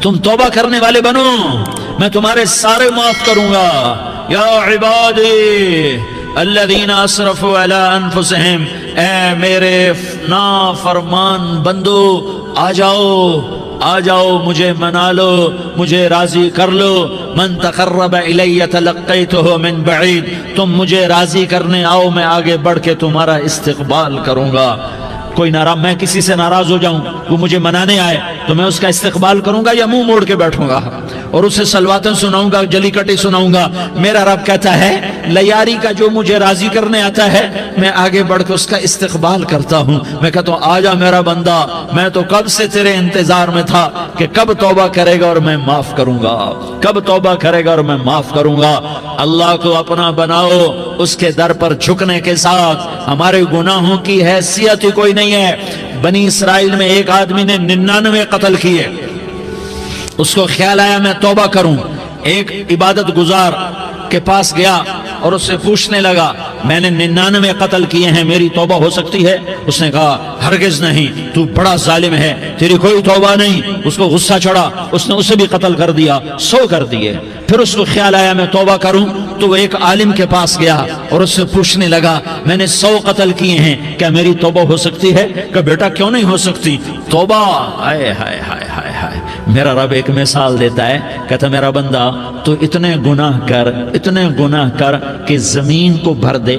تم توبہ کرنے والے بنو، میں تمہارے سارے معاف کروں گا۔ یا عبادی الذین اسرفوا علی انفسہم، اے میرے نافرمان بندو آ جاؤ مجھے منا لو، مجھے راضی کر لو۔ من تقرب الی تلقیتہ من بعید، تم مجھے راضی کرنے آؤ، میں آگے بڑھ کے تمہارا استقبال کروں گا۔ کوئی ناراض، میں کسی سے ناراض ہو جاؤں، وہ مجھے منانے آئے تو میں اس کا استقبال کروں گا یا منہ موڑ کے بیٹھوں گا اور اسے سلواتیں سناؤں گا، جلی کٹی سناؤں گا؟ میرا رب کہتا ہے لیاری کا جو مجھے راضی کرنے آتا ہے میں آگے بڑھ کے اس کا استقبال کرتا ہوں۔ میں کہتا ہوں آجا میرا بندہ، میں تو کب سے تیرے انتظار میں تھا کہ کب توبہ کرے گا اور میں معاف کروں گا، کب توبہ کرے گا اور میں معاف کروں گا۔ اللہ کو اپنا بناؤ، اس کے در پر جھکنے کے ساتھ ہمارے گناہوں کی حیثیت ہی کوئی نہیں ہے۔ بنی اسرائیل میں ایک آدمی نے 99 قتل کیے، اس کو خیال آیا میں توبہ کروں، ایک عبادت گزار کے پاس گیا اور اس سے پوچھنے لگا میں نے 99 قتل کیے ہیں، میری توبہ ہو سکتی ہے؟ اس نے کہا ہرگز نہیں، تو بڑا ظالم ہے، تیری کوئی توبہ نہیں۔ اس کو غصہ چڑھا، اس نے اسے بھی قتل کر دیا، 100 کر دیے۔ پھر اس کو خیال آیا میں توبہ کروں تو وہ ایک عالم کے پاس گیا اور اس سے پوچھنے لگا میں نے 100 قتل کیے ہیں، کیا میری توبہ ہو سکتی ہے؟ کہ بیٹا کیوں نہیں ہو سکتی توبہ؟ ہائے ہائے ہائے ہائے ہائے، میرا رب ایک مثال دیتا ہے، کہتا میرا بندہ تو اتنے گناہ کر کہ زمین کو بھر دے،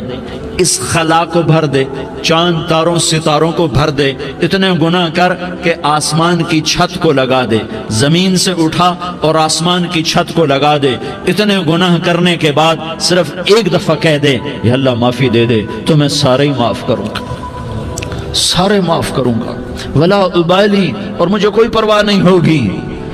اس خلا کو بھر دے، چاند تاروں ستاروں کو بھر دے، اتنے گناہ کر کہ آسمان کی چھت کو لگا دے، زمین سے اٹھا اور آسمان کی چھت کو لگا دے، اتنے گناہ کرنے کے بعد صرف ایک دفعہ کہہ دے یا اللہ معافی دے دے تو میں سارے ہی معاف کروں گا، سارے معاف کروں گا، ولا ابالی، اور مجھے کوئی پرواہ نہیں ہوگی۔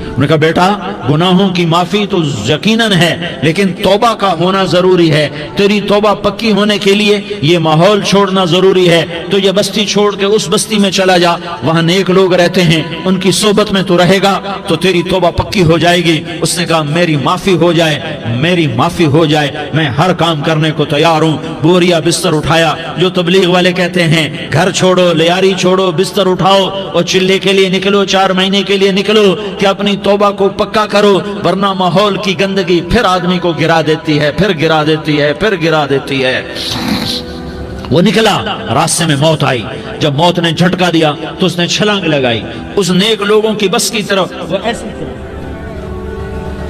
انہوں نے کہا بیٹا گناہوں کی معافی تو یقیناً ہے لیکن توبہ کا ہونا ضروری ہے، تیری توبہ پکی ہونے کے لیے یہ ماحول چھوڑنا ضروری ہے، تو یہ بستی چھوڑ کے اس بستی میں چلا جا، وہاں نیک لوگ رہتے ہیں، ان کی صحبت میں تو رہے گا تو تیری توبہ پکی ہو جائے گی۔ اس نے کہا میری معافی ہو جائے، میری معافی ہو جائے، میں ہر کام کرنے کو تیار ہوں۔ بوریا بستر اٹھایا، جو تبلیغ والے کہتے ہیں گھر چھوڑو، لیاری چھوڑو، بستر اٹھاؤ اور چلے کے لیے نکلو، 4 مہینے کے لیے نکلو کہ اپنی توبہ کو پکا کرو، ورنہ ماحول کی گندگی پھر آدمی کو گرا دیتی ہے، پھر گرا دیتی ہے، پھر گرا دیتی ہے۔ وہ نکلا، راستے میں موت آئی، جب موت نے جھٹکا دیا تو اس نے چھلانگ لگائی اس نیک لوگوں کی بس کی طرف، وہ ایسے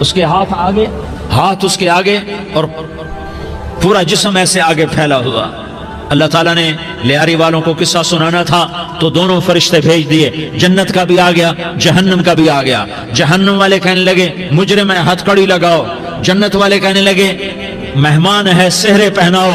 اس کے ہاتھ اس کے آگے اور پورا جسم ایسے آگے پھیلا ہوا۔ اللہ تعالیٰ نے لیاری والوں کو قصہ سنانا تھا تو دونوں فرشتے بھیج دیے، جنت کا بھی آ گیا، جہنم کا بھی آ گیا۔ جہنم والے کہنے لگے مجرم ہے ہتھ کڑی لگاؤ، جنت والے کہنے لگے مہمان ہے سہرے پہناؤ۔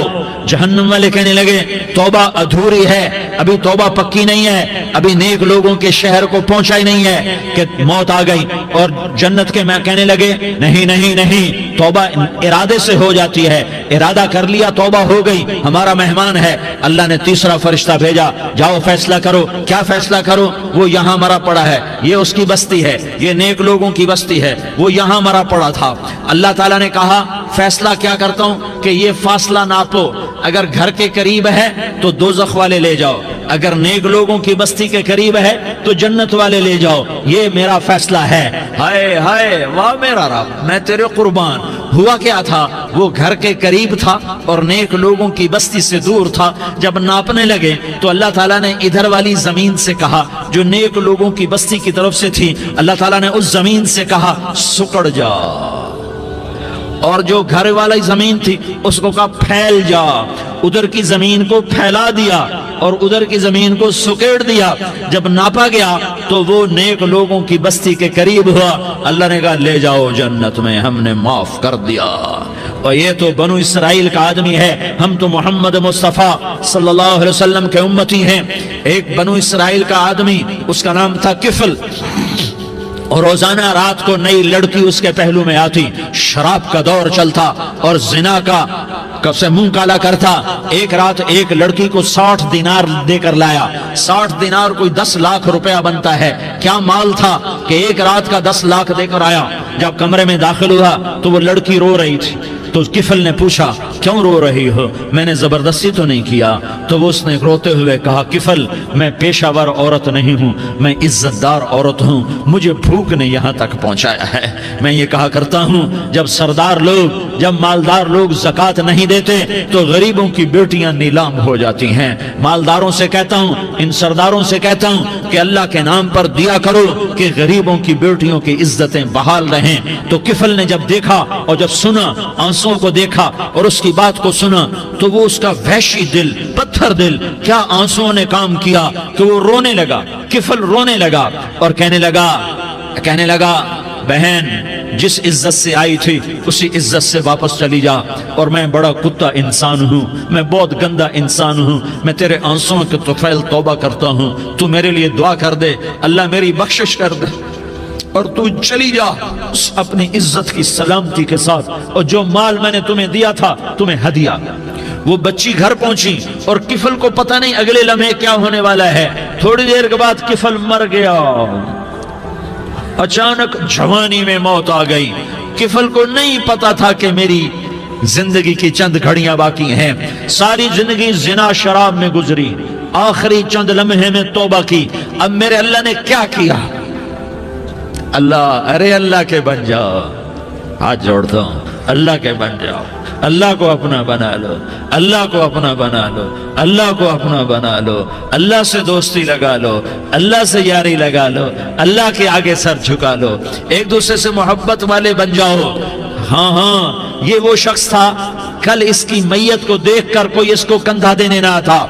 جہنم والے کہنے لگے توبہ ادھوری ہے، ابھی توبہ پکی نہیں ہے، ابھی نیک لوگوں کے شہر کو پہنچا ہی نہیں ہے کہ موت آ گئی۔ اور جنت کے میں کہنے لگے نہیں نہیں نہیں، توبہ ارادے سے ہو جاتی ہے، ارادہ کر لیا توبہ ہو گئی، ہمارا مہمان ہے۔ اللہ نے تیسرا فرشتہ بھیجا، جاؤ فیصلہ کرو۔ کیا فیصلہ کرو؟ وہ یہاں مرا پڑا ہے، یہ اس کی بستی ہے، یہ نیک لوگوں کی بستی ہے، وہ یہاں مرا پڑا تھا۔ اللہ تعالیٰ نے کہا فیصلہ کیا کرتا ہوں کہ یہ فاصلہ ناپو، اگر گھر کے قریب ہے تو دوزخ والے لے جاؤ، اگر نیک لوگوں کی بستی کے قریب ہے تو جنت والے لے جاؤ، یہ میرا فیصلہ ہے۔ ہائے ہائے واہ میرا رب، میں تیرے قربان۔ ہوا کیا تھا؟ وہ گھر کے قریب تھا اور نیک لوگوں کی بستی سے دور تھا۔ جب ناپنے لگے تو اللہ تعالیٰ نے ادھر والی زمین سے کہا جو نیک لوگوں کی بستی کی طرف سے تھی، اللہ تعالیٰ نے اس زمین سے کہا سکڑ جا، اور جو گھر والی زمین تھی اس کو کہا پھیل جا۔ ادھر کی زمین کو پھیلا دیا اور ادھر کی زمین کو سکیڑ دیا۔ جب ناپا گیا تو وہ نیک لوگوں کی بستی کے قریب ہوا۔ اللہ نے کہا لے جاؤ جنت میں، ہم نے معاف کر دیا۔ اور یہ تو بنو اسرائیل کا آدمی ہے، ہم تو محمد مصطفیٰ صلی اللہ علیہ وسلم کے امتی ہیں۔ ایک بنو اسرائیل کا آدمی، اس کا نام تھا کفل، اور روزانہ رات کو نئی لڑکی اس کے پہلو میں آتی، شراب کا دور چلتا اور زنا کا سے منہ کالا کرتا۔ ایک رات ایک لڑکی کو 60 دینار دے کر لایا۔ 60 دینار کوئی 10 لاکھ روپیہ بنتا ہے۔ کیا مال تھا کہ ایک رات کا 10 لاکھ دے کر آیا۔ جب کمرے میں داخل ہوا تو وہ لڑکی رو رہی تھی، تو کفل نے پوچھا کیوں رو رہی ہو؟ میں نے زبردستی تو نہیں کیا۔ تو وہ اس نے روتے ہوئے کہا کفل میں پیشہ ور عورت نہیں ہوں، میں عزت دار عورت ہوں، مجھے بھوک نے یہاں تک پہنچایا ہے۔ میں یہ کہا کرتا ہوں جب سردار لوگ، جب مالدار لوگ زکوٰۃ نہیں دیتے تو غریبوں کی بیٹیاں نیلام ہو جاتی ہیں۔ مالداروں سے کہتا ہوں، ان سرداروں سے کہتا ہوں کہ اللہ کے نام پر دیا کرو کہ غریبوں کی بیٹیوں کی عزتیں بحال رہیں۔ تو کفل نے جب دیکھا اور جب سنا، آنسوں کو دیکھا اور اس کی بات کو سنا، تو وہ اس کا وحشی دل، پتھر دل، کیا آنسوں نے کام کیا کہ وہ رونے لگا۔ کفل رونے لگا اور کہنے لگا بہن جس عزت سے آئی تھی اسی عزت سے واپس چلی جا، اور میں بڑا کتا انسان ہوں، میں بہت گندا انسان ہوں، میں تیرے آنسوں کے طفیل توبہ کرتا ہوں، تو میرے لیے دعا کر دے، اللہ میری بخشش کر دے، اور تو چلی جا اس اپنی عزت کی سلامتی کے ساتھ، اور جو مال میں نے تمہیں دیا تھا تمہیں ہدیہ۔ وہ بچی گھر پہنچی اور کفل کو پتہ نہیں اگلے لمحے کیا ہونے والا ہے۔ تھوڑی دیر کے بعد کفل مر گیا، اچانک جوانی میں موت آ گئی۔ کفل کو نہیں پتا تھا کہ میری زندگی کی چند گھڑیاں باقی ہیں، ساری زندگی زنا شراب میں گزری، آخری چند لمحے میں توبہ کی۔ اب میرے اللہ نے کیا کیا؟ اللہ کے بن جاؤ، ہاتھ جوڑتا ہوں، اللہ کے بن جاؤ، اللہ کو اپنا بنا لو، اللہ کو اپنا بنا لو، اللہ کو اپنا بنا لو، اللہ سے دوستی لگا لو، اللہ سے یاری لگا لو، اللہ کے آگے سر جھکا لو، ایک دوسرے سے محبت والے بن جاؤ۔ ہاں یہ وہ شخص تھا، کل اس کی میت کو دیکھ کر کوئی اس کو کندھا دینے نہ تھا،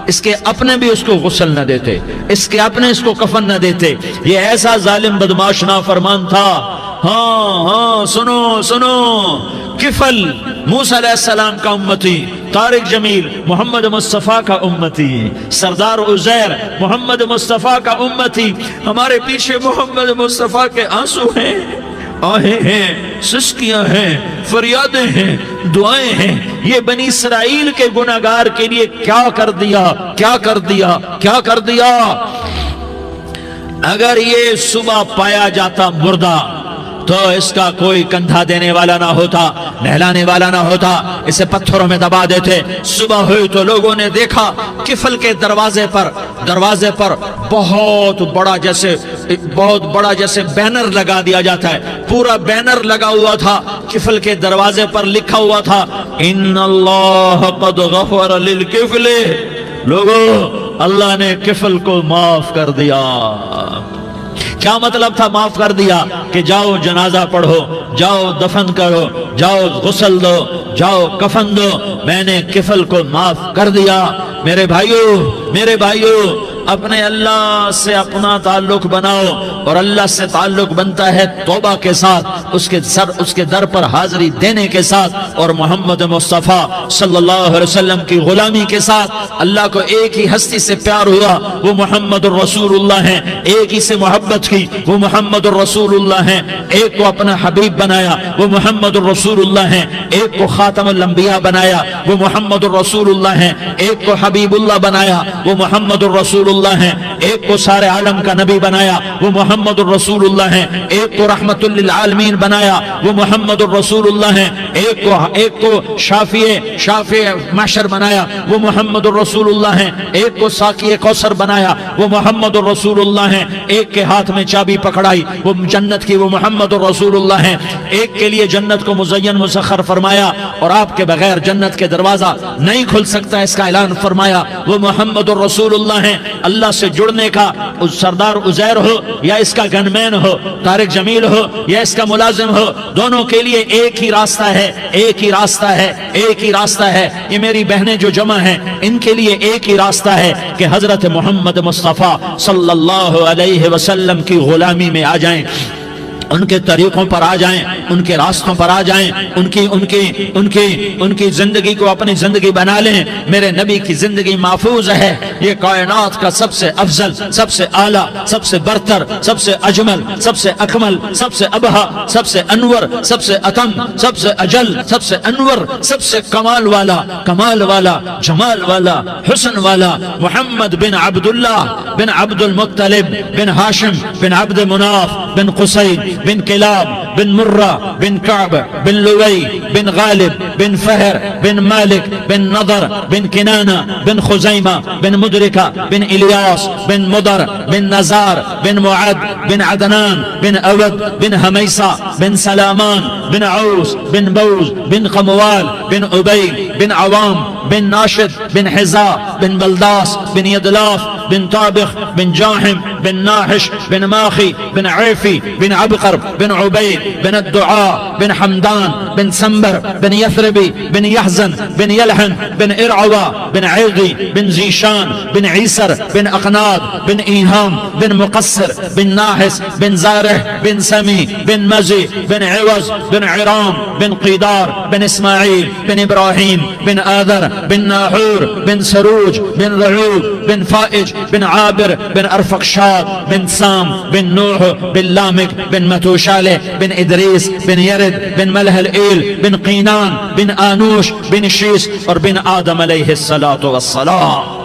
اس کے اپنے بھی اس کو غسل نہ دیتے، اس کے اپنے اس کو کفن نہ دیتے، یہ ایسا ظالم بدماش نافرمان تھا۔ ہاں سنو، کفل موسیٰ علیہ السلام کا امتی، طارق جمیل محمد مصطفیٰ کا امتی، سردار عزیر محمد مصطفیٰ کا امتی، ہمارے پیچھے محمد مصطفیٰ کے آنسو ہیں، آہیں ہیں، سسکیاں ہیں، فریادیں ہیں، دعائیں ہیں۔ یہ بنی اسرائیل کے گناہگار کے لیے کیا کر دیا۔ اگر یہ صبح پایا جاتا مردہ تو اس کا کوئی کندھا دینے والا نہ ہوتا، نہلانے والا نہ ہوتا، اسے پتھروں میں دبا دیتے۔ صبح ہوئی تو لوگوں نے دیکھا کفل کے دروازے پر بہت بڑا جیسے بینر لگا دیا جاتا ہے، پورا بینر لگا ہوا تھا، کفل کے دروازے پر لکھا ہوا تھا ان اللہ قد غفر للکفل، لوگو اللہ نے کفل کو معاف کر دیا۔ کیا مطلب تھا معاف کر دیا؟ کہ جاؤ جنازہ پڑھو، جاؤ دفن کرو، جاؤ غسل دو، جاؤ کفن دو، میں نے کفل کو معاف کر دیا۔ میرے بھائیو اپنے اللہ سے اپنا تعلق بناؤ، اور اللہ سے تعلق بنتا ہے توبہ کے ساتھ، اس کے در پر حاضری دینے کے ساتھ، اور محمد مصطفیٰ صلی اللہ علیہ وسلم کی غلامی کے ساتھ۔ اللہ کو ایک ہی ہستی سے پیار ہوا، وہ محمد الرسول اللہ ہیں، ایک ہی سے محبت کی، وہ محمد الرسول اللہ ہیں، ایک کو اپنا حبیب بنایا، وہ محمد الرسول اللہ ہیں، ایک کو خاتم الانبیاء بنایا، وہ محمد الرسول اللہ ہیں، ایک کو حبیب اللہ بنایا، وہ محمد الرسول اللہ ہیں، ایک کو سارے عالم کا نبی بنایا، وہ محمد الرسول اللہ ہیں، ایک کو رحمت للعالمین بنایا، وہ محمد الرسول اللہ ہیں، ایک کو شافع محشر بنایا، وہ محمد الرسول اللہ ہیں، ایک کو ساقی کوثر بنایا، وہ محمد الرسول اللہ ہیں، ایک کے ہاتھ میں چابی پکڑائی وہ جنت کی، وہ محمد الرسول اللہ ہیں، ایک کے لیے جنت کو مزین مسخر فرمایا اور آپ کے بغیر جنت کے دروازہ نہیں کھل سکتا اس کا اعلان فرمایا، وہ محمد الرسول اللہ ہیں۔ اللہ سے جڑنے کا سردار عزیر ہو یا اس کا گنمین ہو، طارق جمیل ہو یا اس کا ملازم ہو، دونوں کے لیے ایک ہی راستہ ہے۔ یہ میری بہنیں جو جمع ہیں ان کے لیے ایک ہی راستہ ہے کہ حضرت محمد مصطفیٰ صلی اللہ علیہ وسلم کی غلامی میں آ جائیں، ان کے طریقوں پر آ جائیں، ان کے راستوں پر آ جائیں، ان کی زندگی کو اپنی زندگی بنا لیں۔ میرے نبی کی زندگی محفوظ ہے، یہ کائنات کا سب سے افضل، سب سے اعلیٰ، سب سے برتر، سب سے اجمل، سب سے اکمل، سب سے ابہا، سب سے انور، سب سے اتم، سب سے اجل، سب سے انور، سب سے کمال والا، جمال والا، حسن والا، محمد بن عبداللہ بن عبد المطلب بن ہاشم بن عبد مناف بن قصی بن کلاب بن مرة بن كعب بن لؤي بن غالب بن فهر بن مالك بن نضر بن كنانة بن خزيمة بن مدركة بن إلياس بن مضر بن نزار بن معد بن عدنان بن أود بن هميصة بن سلامان بن عوس بن بوز بن قموال بن أبي بن عوام بن ناشد بن حزاء بن بلداس بن يدلاف بن طابخ بن جاحم بن ناحش بن ماخي بن عيفي بن عبقر بن عبيد بن الدعاء بن حمدان بن سنبر بن يثربي بن يحزن بن يلحن بن إرعوى بن عيغي بن زيشان بن عيسر بن أقناد بن إيهام بن مقصر بن ناحس بن زارح بن سمي بن مزي بن عوز بن عرام بن قيدار بن إسماعيل بن إبراهيم بن آذر بن ناحور بن سروج بن رعوب بن فائج بن عابر بن أرفقشاد بن سام بن نوح بن لامك بن متوشالة بن إدريس بن يرد بن ملهلئيل بن قينان بن آنوش بن شيس اور بن آدم علیہ السلام.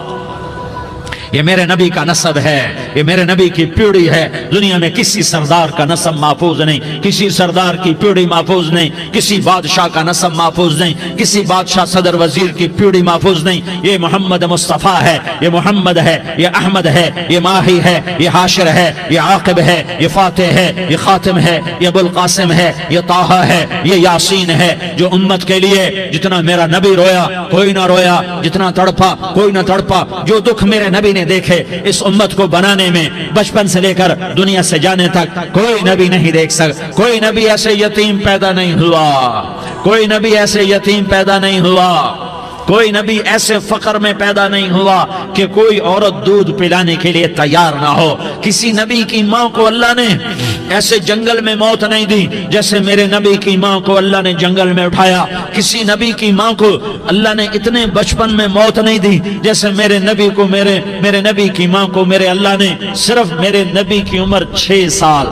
یہ میرے نبی کا نسب ہے، یہ میرے نبی کی پیڑھی ہے. دنیا میں کسی سردار کا نسب محفوظ نہیں، کسی سردار کی پیڑھی محفوظ نہیں، کسی بادشاہ کا نسب محفوظ نہیں، کسی بادشاہ صدر وزیر کی پیڑھی محفوظ نہیں. یہ محمد مصطفیٰ ہے، یہ محمد ہے، یہ احمد ہے، یہ ماہی ہے، یہ حاشر ہے، یہ عاقب ہے، یہ فاتح ہے، یہ خاتم ہے، یہ ابو القاسم ہے، یہ طٰہٰ ہے، یہ یاسین ہے. جو امت کے لیے جتنا میرا نبی رویا کوئی نہ رویا، جتنا تڑپا کوئی نہ تڑپا، جو دکھ میرے نبی نے دیکھے اس امت کو بنانے میں بچپن سے لے کر دنیا سے جانے تک کوئی نبی نہیں دیکھ سکتا. کوئی نبی ایسے یتیم پیدا نہیں ہوا، کوئی نبی ایسے یتیم پیدا نہیں ہوا، کوئی نبی ایسے فقر میں پیدا نہیں ہوا کہ کوئی عورت دودھ پلانے کے لیے تیار نہ ہو. کسی نبی کی ماں کو اللہ نے ایسے جنگل میں موت نہیں دی جیسے میرے نبی کی ماں کو اللہ نے جنگل میں اٹھایا. کسی نبی کی ماں کو اللہ نے اتنے بچپن میں موت نہیں دی جیسے میرے نبی کو میرے نبی کی ماں کو میرے اللہ نے صرف میرے نبی کی عمر 6 سال،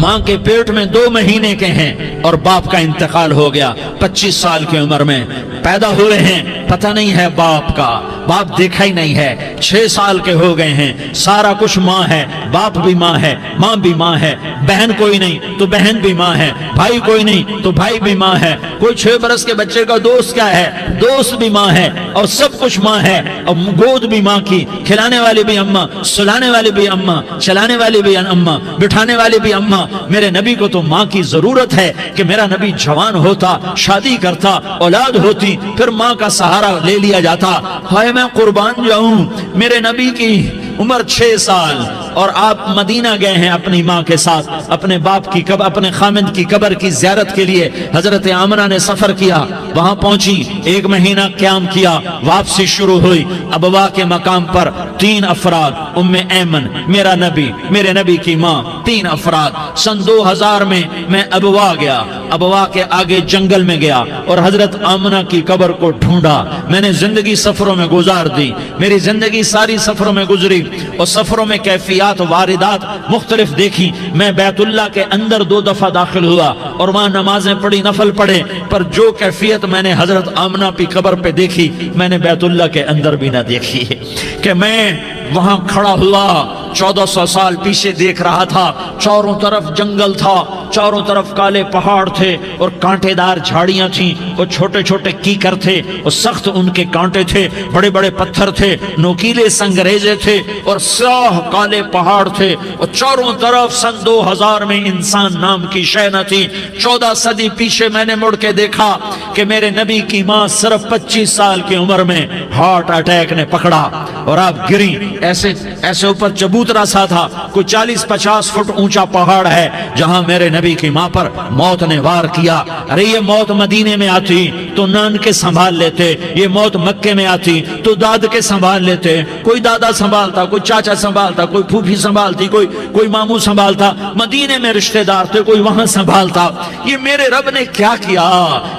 ماں کے پیٹ میں 2 مہینے کے ہیں اور باپ کا انتقال ہو گیا 25 سال کی عمر میں. پیدا ہوئے ہیں پتہ نہیں ہے باپ کا، باپ دیکھا ہی نہیں ہے. 6 سال کے ہو گئے ہیں، سارا کچھ ماں ہے، باپ بھی ماں ہے، ماں بھی ماں ہے. بہن کوئی نہیں تو بہن بھی ماں ہے، بھائی کوئی نہیں تو بھائی بھی ماں ہے. کوئی 6 برس کے بچے کا دوست کیا ہے، دوست بھی ماں ہے، اور سب کچھ ماں ہے. اور گود بھی ماں کی، کھلانے والی بھی اماں، سلانے والی بھی اماں، چلانے والی بھی اماں، بٹھانے والی بھی اماں. میرے نبی کو تو ماں کی ضرورت ہے کہ میرا نبی جوان ہوتا، شادی کرتا، اولاد ہوتی، پھر ماں کا سہارا لے لیا جاتا. ہائے میں قربان جاؤں، میرے نبی کی عمر 6 سال اور آپ مدینہ گئے ہیں اپنی ماں کے ساتھ، اپنے باپ کی اپنے خامند کی قبر کی زیارت کے لیے. حضرت آمنہ نے سفر کیا، وہاں پہنچی، 1 مہینہ قیام کیا، واپسی شروع ہوئی. ابوا کے مقام پر 3 افراد، ام ایمن، میرا نبی، میرے نبی کی ماں، 3 افراد. سن 2000 میں ابوا گیا، ابوا کے آگے جنگل میں گیا اور حضرت آمنہ کی قبر کو ڈھونڈا. میں نے زندگی سفروں میں گزار دی، میری زندگی ساری سفروں میں گزری اور سفروں میں کیفیات واردات مختلف دیکھی. میں بیت اللہ کے اندر 2 دفعہ داخل ہوا اور وہاں نمازیں پڑھی، نفل پڑھے، پر جو کیفیت میں نے حضرت آمنہ کی قبر پہ دیکھی میں نے بیت اللہ کے اندر بھی نہ دیکھی. کہ میں وہاں کھڑا ہوا 1400 سال پیچھے دیکھ رہا تھا، چاروں طرف جنگل تھا، چاروں طرف کالے پہاڑ تھے اور کانٹے دار جھاڑیاں تھیں اور چھوٹے چھوٹے کیکر تھے اور سخت ان کے کانٹے تھے، بڑے بڑے پتھر تھے، نوکیلے سنگریزے تھے اور سیاہ کالے پہاڑ تھے اور چاروں طرف. سن 2000 میں انسان نام کی شے نہ تھی. 14 صدی پیچھے میں نے مڑ کے دیکھا کہ میرے نبی کی ماں صرف 25 سال کی عمر میں ہارٹ اٹیک نے پکڑا اور آپ گری. ایسے اوپر چبوترا سا تھا، کوئی 40-50 فٹ اونچا پہاڑ ہے جہاں میرے نبی کی ماں پر موت نے وار کیا. ارے یہ موت مدینے میں آتی تو نان کے سنبھال لیتے، یہ موت مکے میں آتی تو داد کے سنبھال لیتے. کوئی دادا سنبھالتا، کوئی چاچا سنبھالتا، کوئی پھوپھی سنبھالتی، کوئی ماموں سنبھالتا. مدینے میں رشتہ دار تھے، کوئی وہاں سنبھالتا. یہ میرے رب نے کیا کیا؟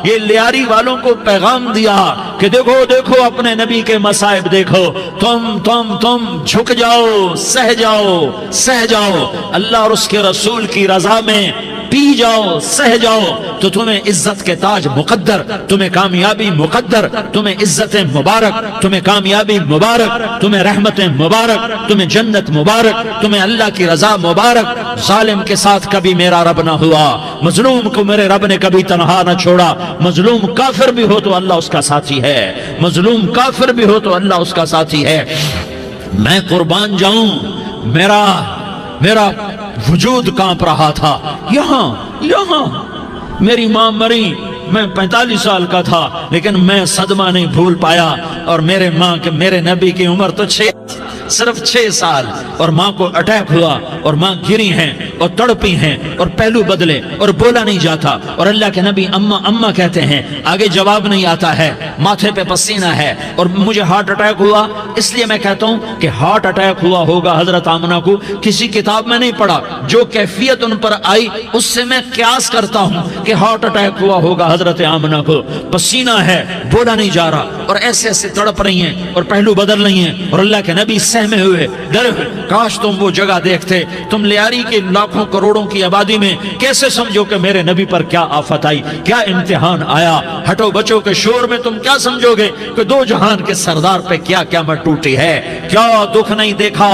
یہ لیاری والوں کو پیغام دیا کہ دیکھو دیکھو اپنے نبی کے مصائب دیکھو، تم جھک جاؤ، سہ جاؤ. اللہ اور اس کے رسول کی رضا میں پی جاؤ سہ جاؤ تو تمہیں عزت کے تاج مقدر، تمہیں کامیابی مقدر، تمہیں عزت مبارک، تمہیں کامیابی مبارک، تمہیں رحمت مبارک، تمہیں جنت مبارک، تمہیں اللہ کی رضا مبارک۔ ظالم کے ساتھ کبھی میرا رب نہ ہوا، مظلوم کو میرے رب نے کبھی تنہا نہ چھوڑا۔ مظلوم کافر بھی ہو تو اللہ اس کا ساتھی ہے، مظلوم کافر بھی ہو تو اللہ اس کا ساتھی ہے۔ میں قربان جاؤں، میرا وجود کانپ رہا تھا۔ یہاں میری ماں مری، میں 45 سال کا تھا، لیکن میں صدمہ نہیں بھول پایا۔ اور میرے نبی کی عمر تو صرف 6 سال، اور ماں کو اٹیک ہوا اور ماں گری ہیں اور تڑپی ہیں اور پہلو بدلے اور بولا نہیں جاتا، اور اللہ کے نبی اماں اماں کہتے ہیں، آگے جواب نہیں آتا ہے، ماتھے پہ پسینہ ہے، اور مجھے ہارٹ اٹیک ہوا۔ اس لیے میں کہتا ہوں کہ ہارٹ اٹیک ہوا ہوگا حضرت آمنہ کو، کسی کتاب میں نہیں پڑھا، جو کیفیت ان پر آئی اس سے میں قیاس کرتا ہوں کہ ہارٹ اٹیک ہوا ہوگا حضرت آمنہ کو۔ پسینہ ہے، بولا نہیں جا رہا، اور ایسے تڑپ رہی ہیں اور پہلو بدل رہی ہیں، اور اللہ کے نبی سہمے ہوئے ڈرے ہوئے۔ کاش تم وہ جگہ دیکھتے، تم لیاری کے لاکھوں کروڑوں کی آبادی میں کیسے سمجھو کہ میرے نبی پر کیا آفت آئی، کیا امتحان آیا۔ ہٹو بچوں کے شور میں تم کیا سمجھو گے کہ دو جہان کے سردار پہ کیا قیامت ٹوٹی ہے۔ کیا دکھ نہیں دیکھا،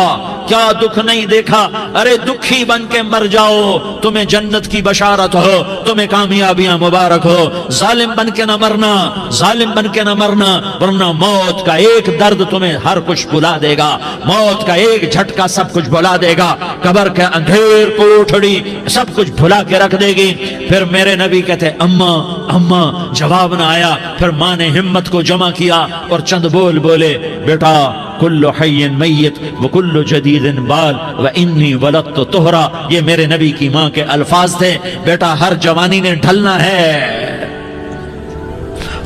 کیا دکھ نہیں دیکھا۔ ارے دکھی بن کے مر جاؤ، تمہیں جنت کی بشارت ہو، تمہیں کامیابیاں مبارک ہو۔ ظالم بن کے نہ مرنا، ظالم بن کے نہ مرنا، ورنہ موت کا ایک درد تمہیں ہر کچھ بلا دے گا، موت کا ایک جھٹکا سب کچھ بھلا دے گا، قبر کے اندھیر کوٹھڑی سب کچھ بھلا کے رکھ دے گی۔ پھر میرے نبی کہتے اماں اماں، جواب نہ آیا۔ پھر ماں نے ہمت کو جمع کیا اور چند بول بولے، بیٹا کل حی میت وکل جدید بال وانی ولدت طہرا۔ یہ میرے نبی کی ماں کے الفاظ تھے، بیٹا ہر جوانی نے ڈھلنا ہے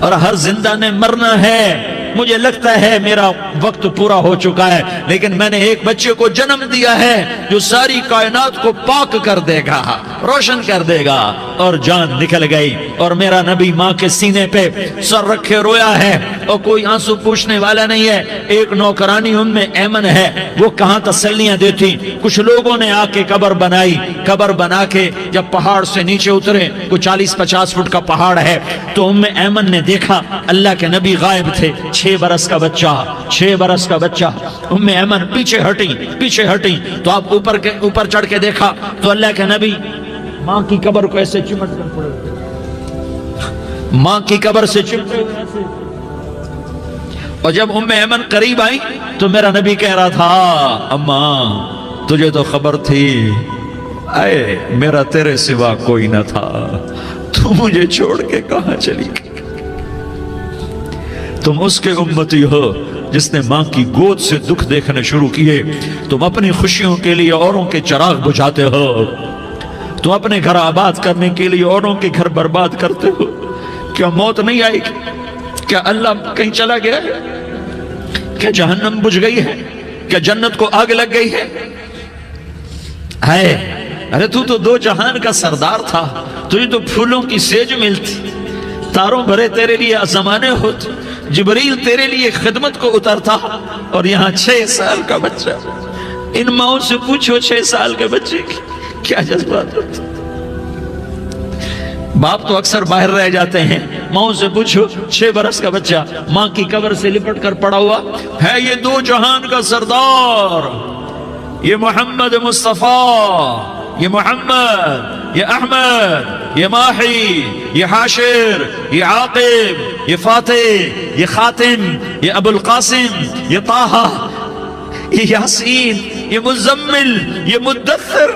اور ہر زندہ نے مرنا ہے۔ مجھے لگتا ہے میرا وقت پورا ہو چکا ہے، لیکن میں نے ایک بچے کو جنم دیا ہے جو ساری کائنات کو پاک کر دے گا، روشن کر دے گا۔ اور جان نکل گئی، اور میرا نبی ماں کے سینے پہ سر رکھے رویا ہے، اور کوئی آنسو پوچھنے والا نہیں ہے۔ ایک نوکرانی ان میں ایمن ہے، وہ کہاں تسلیاں دیتی۔ کچھ لوگوں نے آ کے قبر بنائی، قبر بنا کے جب پہاڑ سے نیچے اترے، کوئی 40-50 فٹ کا پہاڑ ہے، تو ایمن نے دیکھا اللہ کے نبی غائب تھے۔ 6 برس کا بچہ، ایمن پیچھے ہٹی تو آپ اوپر چڑھ کے دیکھا تو اللہ کے نبی ماں کی قبر کو ایسے چمٹ کر پڑے، ماں کی قبر سے چمٹے ہوئے ایسے۔ اور جب ایمن قریب آئی تو میرا نبی کہہ رہا تھا، اماں تجھے تو خبر تھی، اے میرا تیرے سوا کوئی نہ تھا، تو مجھے چھوڑ کے کہاں چلی گئی۔ تم اس کے امتی ہو جس نے ماں کی گود سے دکھ دیکھنے شروع کیے۔ تم اپنی خوشیوں کے لیے اوروں کے چراغ بجھاتے ہو، تم اپنے گھر آباد کرنے کے لیے اوروں کے گھر برباد کرتے ہو۔ کیا موت نہیں آئے گی؟ کیا اللہ کہیں چلا گیا ہے؟ کیا جہنم بجھ گئی ہے؟ کیا جنت کو آگ لگ گئی ہے؟ ارے تو 2 جہان کا سردار تھا، تجھے تو پھولوں کی سیج ملتی، تاروں بھرے تیرے لیے زمانے ہوتے، جبریل تیرے لیے خدمت کو اترتا، اور یہاں 6 سال کا بچہ۔ ان ماؤں سے پوچھو 6 سال کے بچے کی کیا جذبات ہوتے۔ باپ تو اکثر باہر رہ جاتے ہیں، ماؤں سے پوچھو 6 برس کا بچہ ماں کی قبر سے لپٹ کر پڑا ہوا ہے۔ یہ 2 جہان کا سردار، یہ محمد مصطفیٰ، یہ محمد، یہ احمد، یہ ماہی، یہ حاشر، یہ عاقب، یہ فاتح، یہ خاتم، یہ ابو القاسم، یہ طٰہٰ، یہ یاسین، یہ مزمل، یہ مدثر،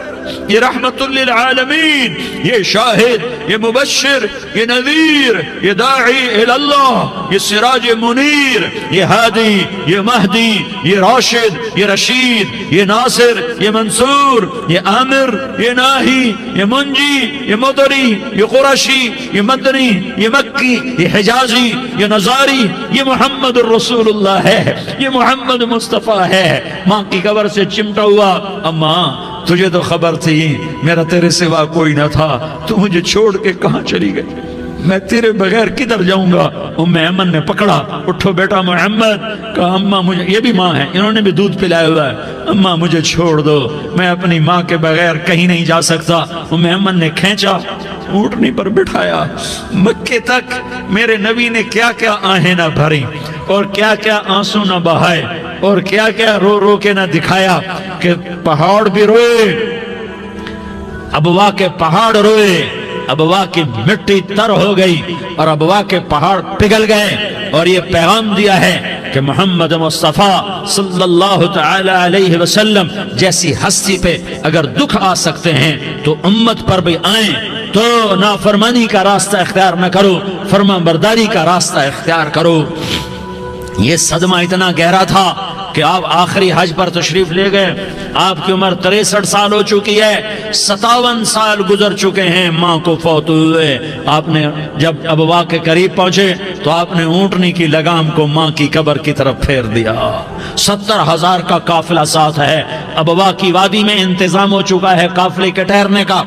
یہ رحمت للعالمین، یہ شاہد، یہ مبشر، یہ نذیر، یہ داعی الاللہ، یہ سراج منیر، یہ ہادی، یہ مہدی، یہ راشد، یہ رشید، یہ ناصر، یہ منصور، یہ عامر، یہ ناہی، یہ منجی، یہ مدری، یہ قرشی، یہ مدنی، یہ مکی، یہ حجازی، یہ نظاری، یہ محمد الرسول اللہ ہے، یہ محمد مصطفیٰ ہے۔ ماں کی قبر سے چمٹا ہوا، اماں تجھے تو خبر تھی میرا تیرے سوا کوئی نہ تھا، تو مجھے چھوڑ کے کہاں چلی گئی۔ میں تیرے بغیر کدھر جاؤں گا؟ ام ایمن نے پکڑا، اٹھو بیٹا محمد، کہا اماں مجھے، یہ بھی ماں ہے، انہوں نے بھی دودھ پلایا ہوا ہے، اماں مجھے چھوڑ دو، میں اپنی ماں کے بغیر کہیں نہیں جا سکتا۔ ام ایمن نے کھینچا، اونٹنی پر بٹھایا، مکے تک میرے نبی نے کیا کیا آہیں نہ بھری اور کیا کیا آنسو نہ بہائے اور کیا کیا رو رو کے نہ دکھایا کہ پہاڑ بھی روئے، ابوا کے پہاڑ روئے، ابوا کی مٹی تر ہو گئی اور ابوا کے پہاڑ پگھل گئے، اور یہ پیغام دیا ہے کہ محمد مصطفیٰ صلی اللہ تعالی علیہ وسلم جیسی ہستی پہ اگر دکھ آ سکتے ہیں تو امت پر بھی آئیں، تو نافرمانی کا راستہ اختیار نہ کرو، فرما برداری کا راستہ اختیار کرو۔ یہ صدمہ اتنا گہرا تھا کہ آپ آخری حج پر تشریف لے گئے، آپ کی عمر 63 سال ہو چکی ہے، 57 سال گزر چکے ہیں ماں کو فوت ہوئے۔ آپ نے جب ابوا کے قریب پہنچے تو آپ نے اونٹنی کی لگام کو ماں کی قبر کی طرف پھیر دیا۔ 70,000 کا قافلہ ساتھ ہے، ابوا کی وادی میں انتظام ہو چکا ہے قافلے کے ٹھہرنے کا۔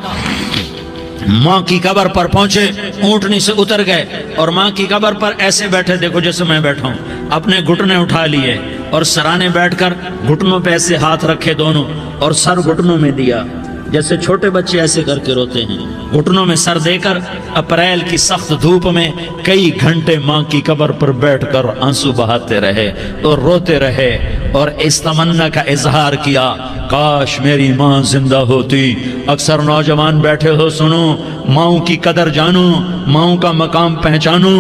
ماں کی قبر پر پہنچے، اونٹنی سے اتر گئے اور ماں کی قبر پر ایسے بیٹھے، دیکھو جیسے میں بیٹھا ہوں، اپنے گھٹنے اٹھا لیے اور سرانے بیٹھ کر گھٹنوں پہ ایسے ہاتھ رکھے دونوں اور سر گھٹنوں میں دیا، جیسے چھوٹے بچے ایسے کر کے روتے ہیں، گھٹنوں میں سر دے کر اپریل کی سخت دھوپ میں کئی گھنٹے ماں کی قبر پر بیٹھ کر آنسو بہاتے رہے اور روتے رہے اور اس تمنا کا اظہار کیا، کاش میری ماں زندہ ہوتی۔ اکثر نوجوان بیٹھے ہو، سنو، ماؤں کی قدر جانو، ماؤں کا مقام پہچانو،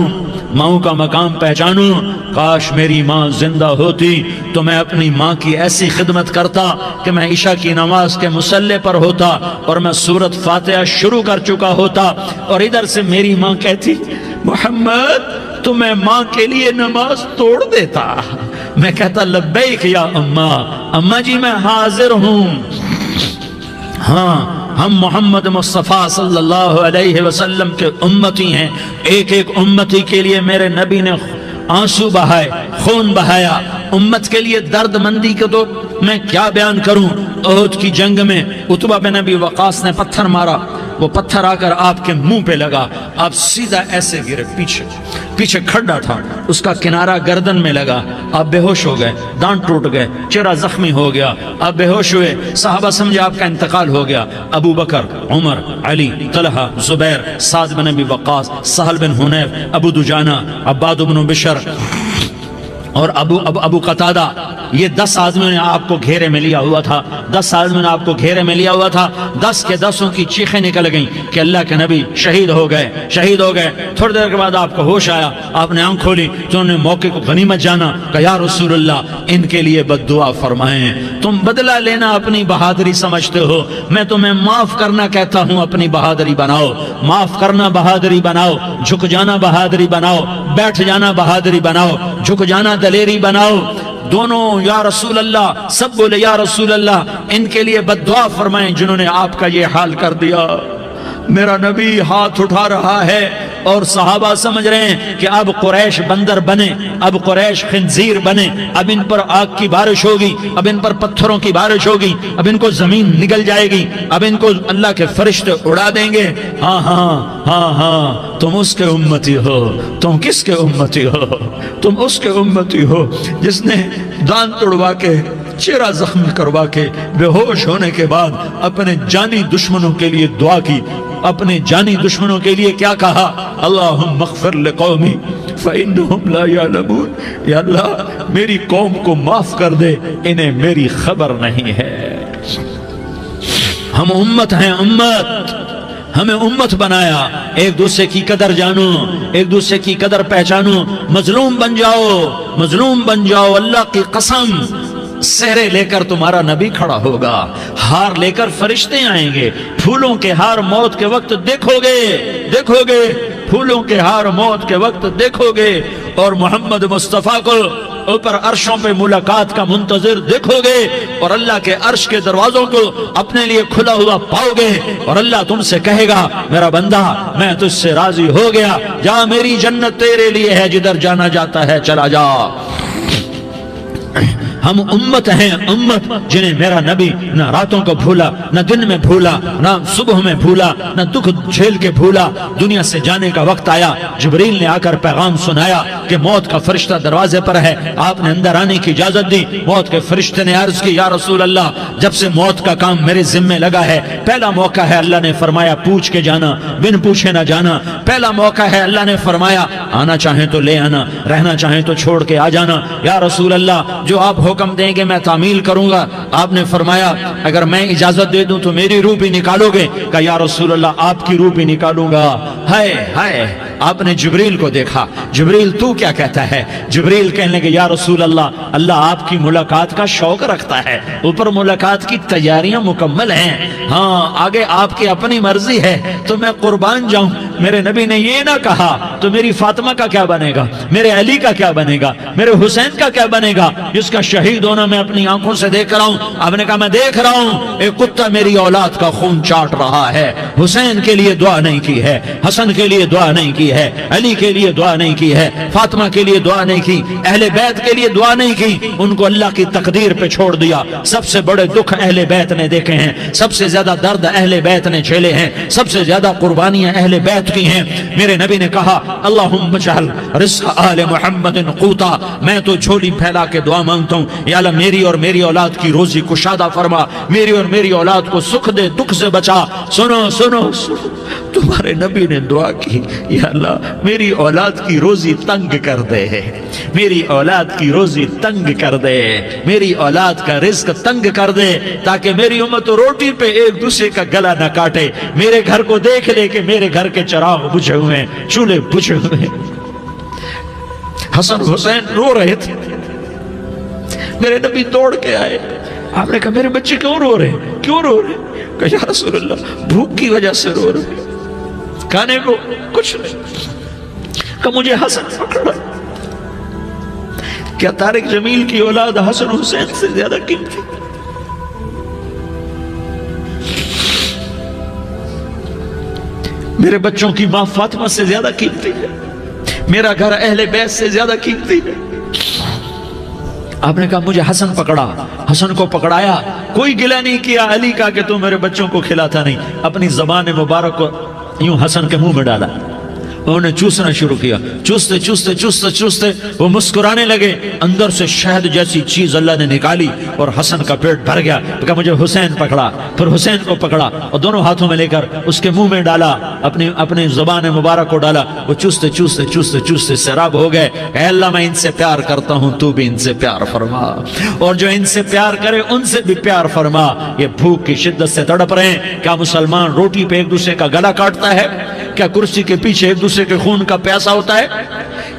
ماؤں کا مقام پہچانو۔ کاش میری ماں زندہ ہوتی تو میں اپنی ماں کی ایسی خدمت کرتا کہ میں عشاء کی نماز کے مصلی پر ہوتا اور میں سورۃ فاتحہ شروع کر چکا ہوتا، اور ادھر سے میری ماں کہتی محمد تو میں ماں کے لیے نماز توڑ دیتا، میں کہتا لبیک یا اماں، اماں جی میں حاضر ہوں۔ ہاں، ہم محمد مصطفیٰ صلی اللہ علیہ وسلم کے امتی ہیں، ایک ایک امتی کے لیے میرے نبی نے آنسو بہائے، خون بہایا، امت کے لیے درد مندی کو تو میں کیا بیان کروں۔ احد کی جنگ میں عتبہ بن ابی وقاص نے پتھر مارا، وہ پتھر آ کر آپ کے منہ پہ لگا، آپ سیدھا ایسے گرے، پیچھے کھڈا تھا، اس کا کنارہ گردن میں لگا، آپ بے ہوش ہو گئے، دانت ٹوٹ گئے، چہرہ زخمی ہو گیا، آپ بے ہوش ہوئے، صحابہ سمجھے آپ کا انتقال ہو گیا۔ ابو بکر، عمر، علی، طلحہ، زبیر، سعد بن ابی وقاص، سہل بن حنیف، ابو دجانہ، عباد بن بشر اور ابو قتادہ، یہ 10 آدمیوں نے آپ کو گھیرے میں لیا ہوا تھا، 10 آدمیوں نے آپ کو گھیرے میں لیا ہوا تھا، 10 کے 10 کی چیخیں نکل گئیں کہ اللہ کے نبی شہید ہو گئے، شہید ہو گئے۔ تھوڑی دیر کے بعد آپ کو ہوش آیا، آپ نے آنکھ کھولی تو انہوں نے موقع کو غنیمت جانا کہ یا رسول اللہ ان کے لیے بد دعا فرمائیں، تم بدلہ لینا اپنی بہادری سمجھتے ہو، میں تمہیں معاف کرنا کہتا ہوں، اپنی بہادری بناؤ، معاف کرنا بہادری بناؤ، جھک جانا بہادری بناؤ، بیٹھ جانا بہادری بناؤ، جھک جانا دلیری بناؤ۔ دونوں یا رسول اللہ، سب بولے یا رسول اللہ، ان کے لیے بد دعا فرمائیں جنہوں نے آپ کا یہ حال کر دیا۔ میرا نبی ہاتھ اٹھا رہا ہے اور صحابہ سمجھ رہے ہیں کہ اب قریش بندر بنے، اب قریش خنزیر بنے، اب ان پر آگ کی بارش ہوگی، اب ان پر پتھروں کی بارش ہوگی، اب ان کو زمین نگل جائے گی، اب ان کو اللہ کے فرشتے اڑا دیں گے۔ ہاں ہاں ہاں ہاں، تم اس کے امتی ہو، تم کس کے امتی ہو؟ تم اس کے امتی ہو جس نے دانت توڑوا کے، چہرہ زخمی کروا کے، بے ہوش ہونے کے بعد اپنے جانی دشمنوں کے لیے دعا کی، اپنے جانی دشمنوں کے لیے کیا کہا؟ اللہم اغفر لقومی فإنہم لا یعلمون، یا اللہ میری قوم کو معاف کر دے، انہیں میری خبر نہیں ہے۔ ہم امت ہیں، امت، ہمیں امت بنایا، ایک دوسرے کی قدر جانو، ایک دوسرے کی قدر پہچانو، مظلوم بن جاؤ، مظلوم بن جاؤ، اللہ کی قسم سہرے لے کر تمہارا نبی کھڑا ہوگا، ہار لے کر فرشتے آئیں گے، پھولوں کے ہار موت کے وقت دیکھو گے، پھولوں کے ہار موت کے وقت دیکھو گے، اور محمد مصطفیٰ کو اوپر عرشوں پہ ملاقات کا منتظر دیکھو گے، اور اللہ کے عرش کے دروازوں کو اپنے لیے کھلا ہوا پاؤ گے، اور اللہ تم سے کہے گا میرا بندہ میں تجھ سے راضی ہو گیا، جا میری جنت تیرے لیے ہے، جدھر جانا جاتا ہے چلا جا۔ ہم امت ہیں، امت جنہیں میرا نبی نہ راتوں کو بھولا، نہ دن میں بھولا، نہ صبح میں بھولا، نہ دکھ جھیل کے بھولا۔ دنیا سے جانے کا وقت آیا، جبریل نے آ کر پیغام سنایا کہ موت کا فرشتہ دروازے پر ہے، آپ نے اندر آنے کی اجازت دی۔ موت کے فرشتے نے عرض کی، یا رسول اللہ، جب سے موت کا کام میرے ذمے لگا ہے، پہلا موقع ہے، اللہ نے فرمایا پوچھ کے جانا، بن پوچھے نہ جانا۔ پہلا موقع ہے، اللہ نے فرمایا آنا چاہیں تو لے آنا، رہنا چاہیں تو چھوڑ کے آ جانا۔ یا رسول اللہ، جو آپ حکم دیں گے میں تعمیل کروں گا۔ آپ نے فرمایا اگر میں اجازت دے دوں تو میری روح بھی نکالو گے؟ کہ یا رسول اللہ، آپ کی روح بھی نکالوں گا۔ ہائے ہائے، آپ نے جبریل کو دیکھا، جبریل تو کیا کہتا ہے؟ جبریل کہنے لگے یا رسول اللہ، اللہ آپ کی ملاقات کا شوق رکھتا ہے، اوپر ملاقات کی تیاریاں مکمل ہیں، ہاں آگے آپ کی اپنی مرضی ہے تو میں قربان جاؤں۔ میرے نبی نے یہ نہ کہا تو میری فاطمہ کا کیا بنے گا، میرے علی کا کیا بنے گا، میرے حسین کا کیا بنے گا، جس کا شہید ہونا میں اپنی آنکھوں سے دیکھ رہا ہوں۔ آپ نے کہا میں دیکھ رہا ہوں، ایک کتا میری اولاد کا خون چاٹ رہا ہے۔ حسین کے لیے دعا نہیں کی ہے، حسن کے لیے دعا نہیں کی ہے، علی کے لیے دعا نہیں کی ہے، فاطمہ کے لیے دعا نہیں کی، اہل بیت کے لیے دعا نہیں کی، ان کو اللہ کی تقدیر پہ چھوڑ دیا۔ سب سے بڑے دکھ اہل بیت نے دیکھے ہیں، سب سے زیادہ درد اہل بیت نے جھیلے ہیں، سب سے زیادہ قربانیاں اہل بیت کی ہیں۔ میرے نبی نے کہا اللہم اجعل رزق آل محمد قوتا، میں تو جھولی پھیلا کے دعا مانگتا ہوں، یا اللہ میری اور میری اولاد کی روزی کشادہ فرما، میری اور میری اولاد کو سکھ دے، دکھ سے بچا۔ سنو سنو سنو، تمہارے نبی نے دعا کی، یا اللہ میری اولاد کی روزی تنگ کر دے، میری اولاد کی روزی تنگ کر دے، میری اولاد کا رزق تنگ کر دے، تاکہ میری امت روٹی پہ ایک دوسرے کا گلا نہ کاٹے، میرے گھر کو دیکھ لے کہ میرے گھر کے چراغ بجھے ہوئے ہیں، چولہے بجھے ہوئے ہیں۔ حسن حسین رو رہے تھے، میرے نبی دوڑ کے آئے، آپ نے کہا میرے بچے کیوں رو رہے ہیں، کیوں رو رہے ہیں؟ کہا یا رسول اللہ بھوک کی وجہ سے رو رہے ہیں، کھانے کو کچھ نہیں۔ کہ مجھے حسن پکڑا۔ کیا طارق جمیل کی اولاد حسن حسین سے زیادہ قیمتی؟ میرے بچوں کی ماں فاطمہ سے زیادہ قیمتی ہے، میرا گھر اہل بیت سے زیادہ قیمتی ہے۔ آپ نے کہا مجھے حسن پکڑا، حسن کو پکڑایا، کوئی گلہ نہیں کیا علی کا کہ تو میرے بچوں کو کھلاتا نہیں، اپنی زبان مبارک کو یوں حسن کے منہ میں ڈالا، انہوں نے چوسنا شروع کیا، چوستے چوستے چوستے چوستے وہ مسکرانے لگے، اندر سے شہد جیسی چیز اللہ نے نکالی اور حسن کا پیٹ بھر گیا۔ کہا مجھے حسین پکڑا، پھر حسین کو پکڑا اور دونوں ہاتھوں میں لے کر اس کے منہ میں ڈالا، اپنی زبان مبارک کو ڈالا، وہ چوستے چوستے چوستے چوستے سیراب ہو گئے۔ اے اللہ میں ان سے پیار کرتا ہوں، تو بھی ان سے پیار فرما، اور جو ان سے پیار کرے ان سے بھی پیار فرما۔ یہ بھوک کی شدت سے تڑپ رہے ہیں، کیا مسلمان روٹی پہ ایک دوسرے کا گلا کاٹتا ہے؟ کیا کرسی کے پیچھے ایک دوسرے کے خون کا پیاسا ہوتا ہے؟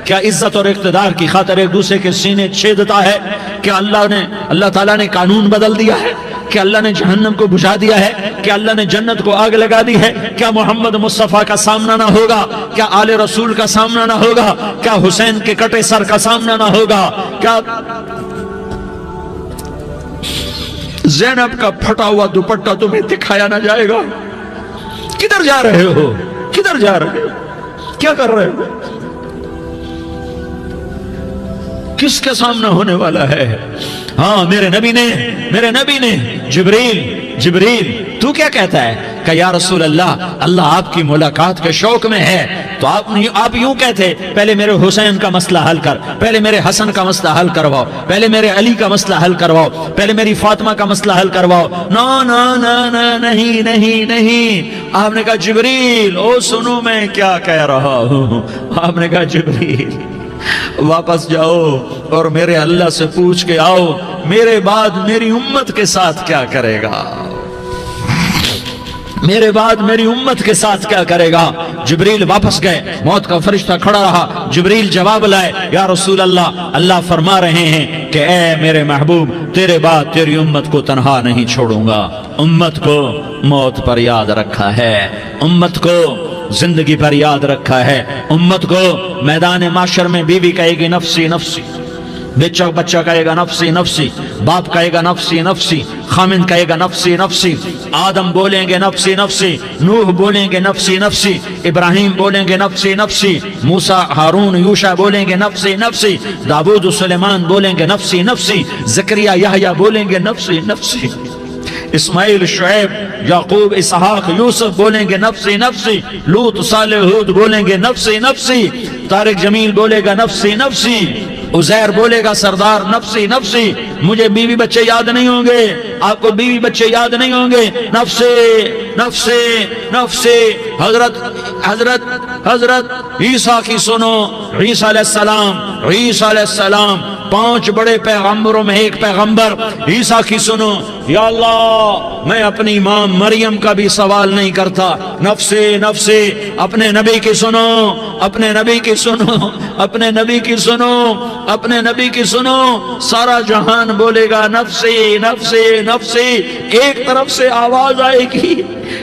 کیا عزت اور اقتدار کی خاطر ایک دوسرے کے سینے چھیدتا ہے؟ کیا اللہ تعالیٰ نے قانون بدل دیا ہے؟ کیا اللہ نے جہنم کو بجھا دیا ہے؟ کیا اللہ نے جنت کو آگ لگا دی ہے؟ کیا محمد مصطفیٰ کا سامنا نہ ہوگا؟ کیا آل رسول کا سامنا نہ ہوگا؟ کیا حسین کے کٹے سر کا سامنا نہ ہوگا؟ کیا زینب کا پھٹا ہوا دوپٹہ تمہیں دکھایا نہ جائے گا؟ کدھر جا رہے ہو؟ کدھر جا رہے ہو؟ کیا کر رہے ہو؟ کس کے سامنا ہونے والا ہے؟ ہاں میرے نبی نے جبریل تو کیا کہتا ہے؟ کہ یا رسول اللہ آپ کی ملاقات کے شوق میں ہے، تو آپ یوں کہتے پہلے میرے حسین کا مسئلہ حل کر، پہلے میرے حسن کا مسئلہ حل کرواؤ، پہلے میرے علی کا مسئلہ حل کرواؤ، پہلے میری فاطمہ کا مسئلہ حل کرواؤ۔ نہیں۔ آپ نے کہا جبریل او سنو میں کیا کہہ رہا ہوں۔ آپ نے کہا جبریل واپس جاؤ اور میرے اللہ سے پوچھ کے آؤ میرے بعد میری امت کے ساتھ کیا کرے گا، میرے بعد میری امت کے ساتھ کیا کرے گا۔ جبریل واپس گئے، موت کا فرشتہ کھڑا رہا، جبریل جواب لائے یا رسول اللہ فرما رہے ہیں کہ اے میرے محبوب تیرے بعد تیری امت کو تنہا نہیں چھوڑوں گا، امت کو موت پر یاد رکھا ہے، امت کو زندگی پر یاد رکھا ہے، امت کو میدان معاشر میں بیوی کہے گی نفسی نفسی، بچہ کہے گا نفسی نفسی، باپ کہے گا نفسی نفسی، خامن کہے گا نفسی نفسی، آدم بولیں گے نفسی نفسی، نوح بولیں گے نفسی نفسی، ابراہیم بولیں گے نفسی نفسی، موسیٰ ہارون یوشع بولیں گے نفسی نفسی، داؤد و سلیمان بولیں گے نفسی نفسی، زکریا یحییٰ بولیں گے نفسی نفسی، اسماعیل شعیب یعقوب اسحاق یوسف بولیں گے نفسی نفسی، لوط صالح ہود بولیں گے نفسی نفسی، طارق جمیل بولے گا نفسی نفسی، عزیر بولے گا سردار نفسی نفسی، مجھے بیوی بچے یاد نہیں ہوں گے، آپ کو بیوی بچے یاد نہیں ہوں گے، نفسی نفسی نفسی۔ حضرت عیسیٰ کی سنو، عیسیٰ علیہ السلام 5 بڑے پیغمبروں میں ایک پیغمبر عیسیٰ کی سنو، یا اللہ میں اپنی ماں مریم کا بھی سوال نہیں کرتا، نفسی نفسی، اپنے نبی کی سنو، اپنے نبی کی سنو، اپنے نبی کی سنو، اپنے نبی کی سنو، سارا جہان بولے گا نفسی نفسی نفسی، ایک طرف سے آواز آئے گی،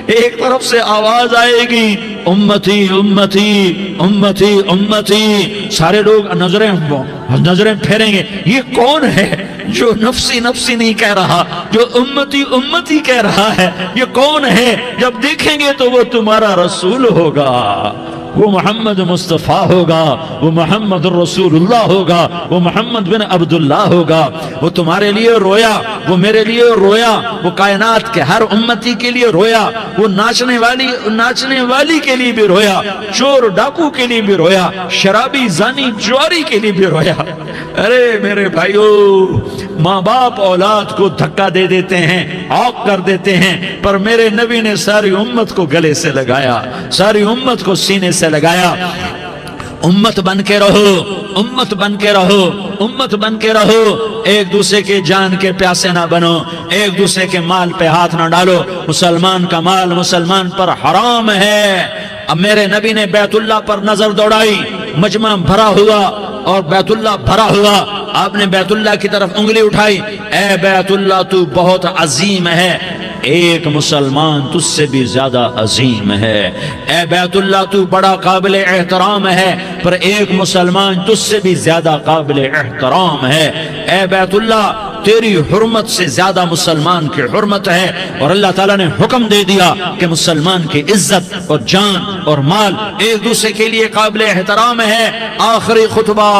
ایک طرف سے آواز آئے گی، امتی امتی امتی امتی، سارے لوگ نظریں پھیریں گے، یہ کون ہے جو نفسی نفسی نہیں کہہ رہا، جو امتی امتی کہہ رہا ہے، یہ کون ہے؟ جب دیکھیں گے تو وہ تمہارا رسول ہوگا، وہ محمد مصطفیٰ ہوگا، وہ محمد رسول اللہ ہوگا، وہ محمد بن عبداللہ ہوگا، وہ تمہارے لیے رویا، وہ میرے لیے رویا، وہ کائنات کے ہر امتی کے لیے رویا، وہ ناچنے والی کے لیے بھی رویا، چور ڈاکو کے لیے بھی رویا، شرابی زانی جواری کے لیے بھی رویا۔ ارے میرے بھائیو، ماں باپ اولاد کو دھکا دے دیتے ہیں، عوق کر دیتے ہیں، پر میرے نبی نے ساری امت کو گلے سے لگایا، ساری امت کو سینے سے لگایا۔ امت بن کے رہو، امت بن کے رہو، امت بن کے رہو، ایک دوسرے کے جان کے پیاسے نہ بنو، ایک دوسرے کے مال پہ ہاتھ نہ ڈالو، مسلمان کا مال مسلمان پر حرام ہے۔ اب میرے نبی نے بیت اللہ پر نظر دوڑائی، مجمع بھرا ہوا اور بیت اللہ بھرا ہوا، آپ نے بیت اللہ کی طرف انگلی اٹھائی، اے بیت اللہ تو بہت عظیم ہے، ایک مسلمان تجھ سے بھی زیادہ عظیم ہے، اے بیت اللہ تو بڑا قابل احترام ہے، پر ایک مسلمان تجھ سے بھی زیادہ قابل احترام ہے، اے بیت اللہ تیری حرمت سے زیادہ مسلمان کی حرمت ہے، اور اللہ تعالیٰ نے حکم دے دیا کہ مسلمان کی عزت اور جان اور مال ایک دوسرے کے لیے قابل احترام ہے۔ آخری خطبہ،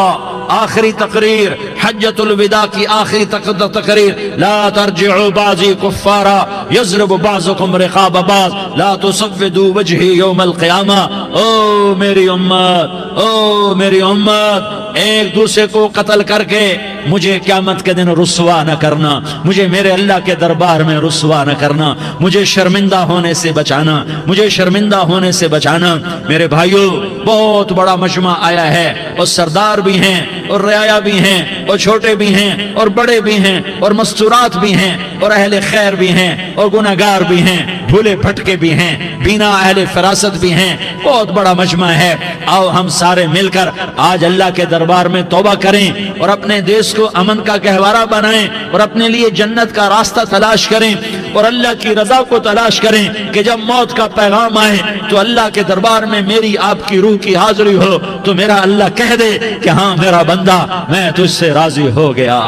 آخری تقریر، حجۃ الوداع کی آخری تقریر، لا ترجعوا بعضی کفارا یضرب بعضکم رقاب بعض لا تسودوا وجہی یوم القیامہ۔ او میری امت، او میری امت، ایک دوسرے کو قتل کر کے مجھے قیامت کے دن رسوا نہ کرنا، مجھے میرے اللہ کے دربار میں رسوا نہ کرنا، مجھے شرمندہ ہونے سے بچانا، مجھے شرمندہ ہونے سے بچانا۔ میرے بھائیو، بہت بڑا مجمع آیا ہے، اور سردار بھی ہیں اور رعایا بھی ہیں اور چھوٹے بھی ہیں اور بڑے بھی ہیں اور مستورات بھی ہیں اور اہل خیر بھی ہیں اور گناہگار بھی ہیں، بھولے بھٹکے بھی ہیں، بینا اہل فراست بھی ہیں، بہت بڑا مجمع ہے۔ آؤ ہم سارے مل کر آج اللہ کے دربار میں توبہ کریں اور اپنے دیش کو امن کا گہوارہ بنائیں اور اپنے لیے جنت کا راستہ تلاش کریں اور اللہ کی رضا کو تلاش کریں کہ جب موت کا پیغام آئے تو اللہ کے دربار میں میری آپ کی روح کی حاضری ہو تو میرا اللہ کہہ دے کہ ہاں میرا بندہ، میں تجھ سے راضی ہو گیا،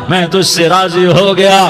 میں تجھ سے راضی ہو گیا۔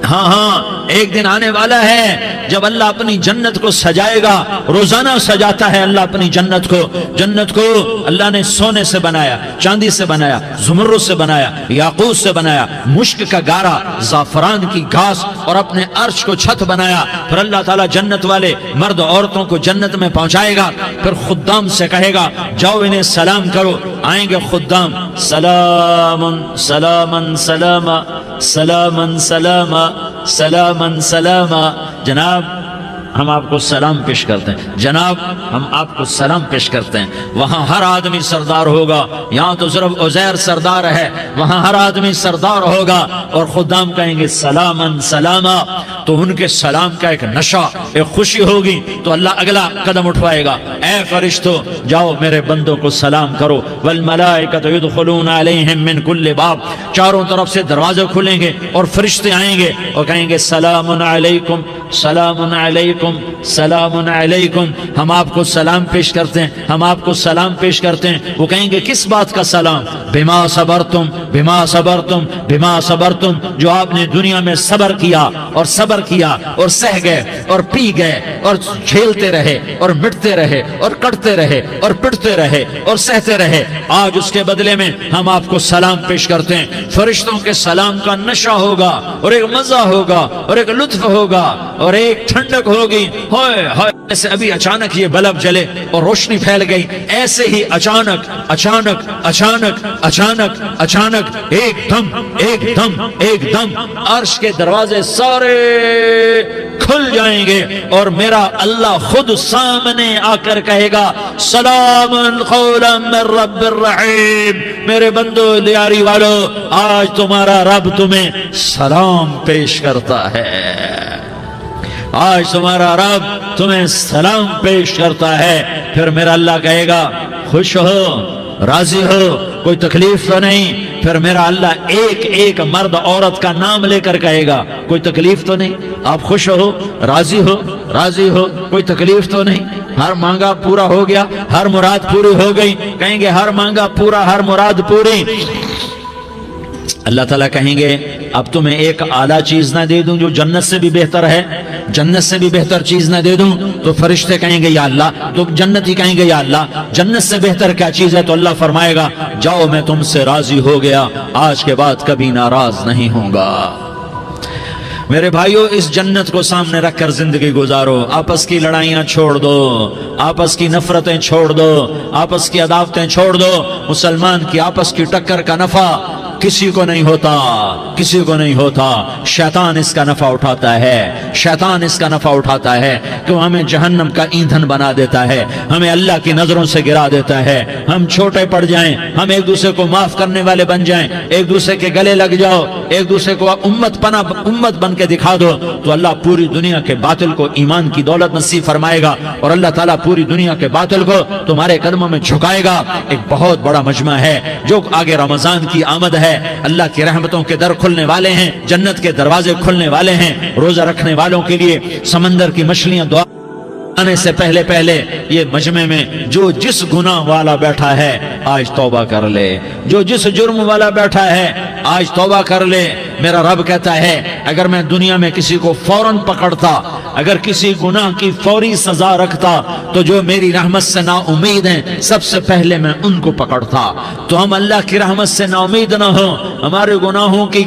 ہاں ہاں، ایک دن آنے والا ہے جب اللہ اپنی جنت کو سجائے گا، روزانہ سجاتا ہے اللہ اپنی جنت کو۔ جنت کو اللہ نے سونے سے بنایا، چاندی سے بنایا، زمرد سے بنایا، یاقوت سے بنایا، مشک کا گارا، زعفران کی گھاس اور اپنے عرش کو چھت بنایا۔ پھر اللہ تعالیٰ جنت والے مرد عورتوں کو جنت میں پہنچائے گا، پھر خدام سے کہے گا جاؤ انہیں سلام کرو۔ آئیں گے خدام، سلامن سلامن سلاما سلامن سلاما سلامن سلاما۔ جناب ہم آپ کو سلام پیش کرتے ہیں، جناب ہم آپ کو سلام پیش کرتے ہیں۔ وہاں ہر آدمی سردار ہوگا، یہاں تو صرف عزیر سردار ہے، وہاں ہر آدمی سردار ہوگا، اور خدام کہیں گے سلامن سلاما، تو ان کے سلام کا ایک نشہ، ایک خوشی ہوگی، تو اللہ اگلا قدم اٹھوائے گا، اے فرشتوں جاؤ میرے بندوں کو سلام کرو، والملائکۃ یدخلون علیہم من کل باب، چاروں طرف سے دروازے کھلیں گے اور فرشتے آئیں گے اور کہیں گے سلام علیکم سلام علیکم سلام علیکم، ہم آپ کو سلام پیش کرتے ہیں، ہم آپ کو سلام پیش کرتے ہیں۔ وہ کہیں گے کس بات کا سلام؟ بما صبرتم بما صبرتم بما صبرتم، جو آپ نے دنیا میں صبر کیا اور صبر کیا اور سہ گئے اور پی گئے اور جھیلتے رہے اور مٹتے رہے اور کٹتے رہے اور پٹتے رہے اور سہتے رہے، آج اس کے بدلے میں ہم آپ کو سلام پیش کرتے ہیں۔ فرشتوں کے سلام کا نشہ ہوگا اور ایک مزہ ہوگا اور ایک لطف ہوگا اور ایک ٹھنڈک ہوگی۔ ہائے ہائے، ایسے ابھی اچانک یہ بلب جلے اور روشنی پھیل گئی، ایسے ہی اچانک اچانک اچانک اچانک اچانک ایک دم ایک دم ایک دم عرش کے دروازے سارے کھل جائیں گے اور میرا اللہ خود سامنے آ کر کہے گا سلام قولا من رب الرحیم، میرے بندو لیاری والو آج تمہارا رب تمہیں سلام پیش کرتا ہے، آج تمہارا رب تمہیں سلام پیش کرتا ہے۔ پھر میرا اللہ کہے گا خوش ہو راضی ہو، کوئی تکلیف تو نہیں؟ پھر میرا اللہ ایک ایک مرد عورت کا نام لے کر کہے گا کوئی تکلیف تو نہیں؟ آپ خوش ہو راضی ہو راضی ہو، کوئی تکلیف تو نہیں؟ ہر مانگا پورا ہو گیا، ہر مراد پوری ہو گئی؟ کہیں گے ہر مانگا پورا، ہر مراد پوری۔ اللہ تعالیٰ کہیں گے اب تمہیں ایک اعلیٰ چیز نہ دے دوں جو جنت سے بھی بہتر ہے؟ جنت سے بھی بہتر چیز نہ دے دوں؟ تو فرشتے کہیں گے یا اللہ، تو جنتی کہیں گے یا اللہ جنت سے بہتر کیا چیز ہے؟ تو اللہ فرمائے گا جاؤ میں تم سے راضی ہو گیا، آج کے بعد کبھی ناراض نہیں ہوں گا۔ میرے بھائیو، اس جنت کو سامنے رکھ کر زندگی گزارو، آپس کی لڑائیاں چھوڑ دو، آپس کی نفرتیں چھوڑ دو، آپس کی عداوتیں چھوڑ دو۔ مسلمان کی آپس کی ٹکر کا نفع کسی کو نہیں ہوتا، کسی کو نہیں ہوتا، شیطان اس کا نفع اٹھاتا ہے، شیطان اس کا نفع اٹھاتا ہے کہ وہ ہمیں جہنم کا ایندھن بنا دیتا ہے، ہمیں اللہ کی نظروں سے گرا دیتا ہے، ہم چھوٹے پڑ جائیں، ہم ایک دوسرے کو معاف کرنے والے بن جائیں، ایک دوسرے کے گلے لگ جاؤ، ایک دوسرے کو امت بن کے دکھا دو، تو اللہ پوری دنیا کے باطل کو ایمان کی دولت نصیب فرمائے گا اور اللہ تعالیٰ پوری دنیا کے باطل کو تمہارے قدموں میں جھکائے گا۔ ایک بہت بڑا مجمع ہے جو آگے رمضان کی آمد ہے، اللہ کی رحمتوں کے در کھلنے والے ہیں، جنت کے دروازے کھلنے والے ہیں، روزہ رکھنے والوں کے لیے سمندر کی مچھلیاں دعا آنے سے پہلے پہلے یہ مجمع میں جو جس گناہ والا بیٹھا ہے آج توبہ کر لے، جو جس جرم والا بیٹھا ہے آج توبہ کر لے۔ میرا رب کہتا ہے اگر میں دنیا میں کسی کو فوراً پکڑتا، اگر کسی گناہ کی فوری سزا رکھتا تو جو میری رحمت سے نا امید ہیں سب سے پہلے میں ان کو پکڑتا۔ تو ہم اللہ کی رحمت سے نا امید نہ ہوں، ہمارے گناہوں کی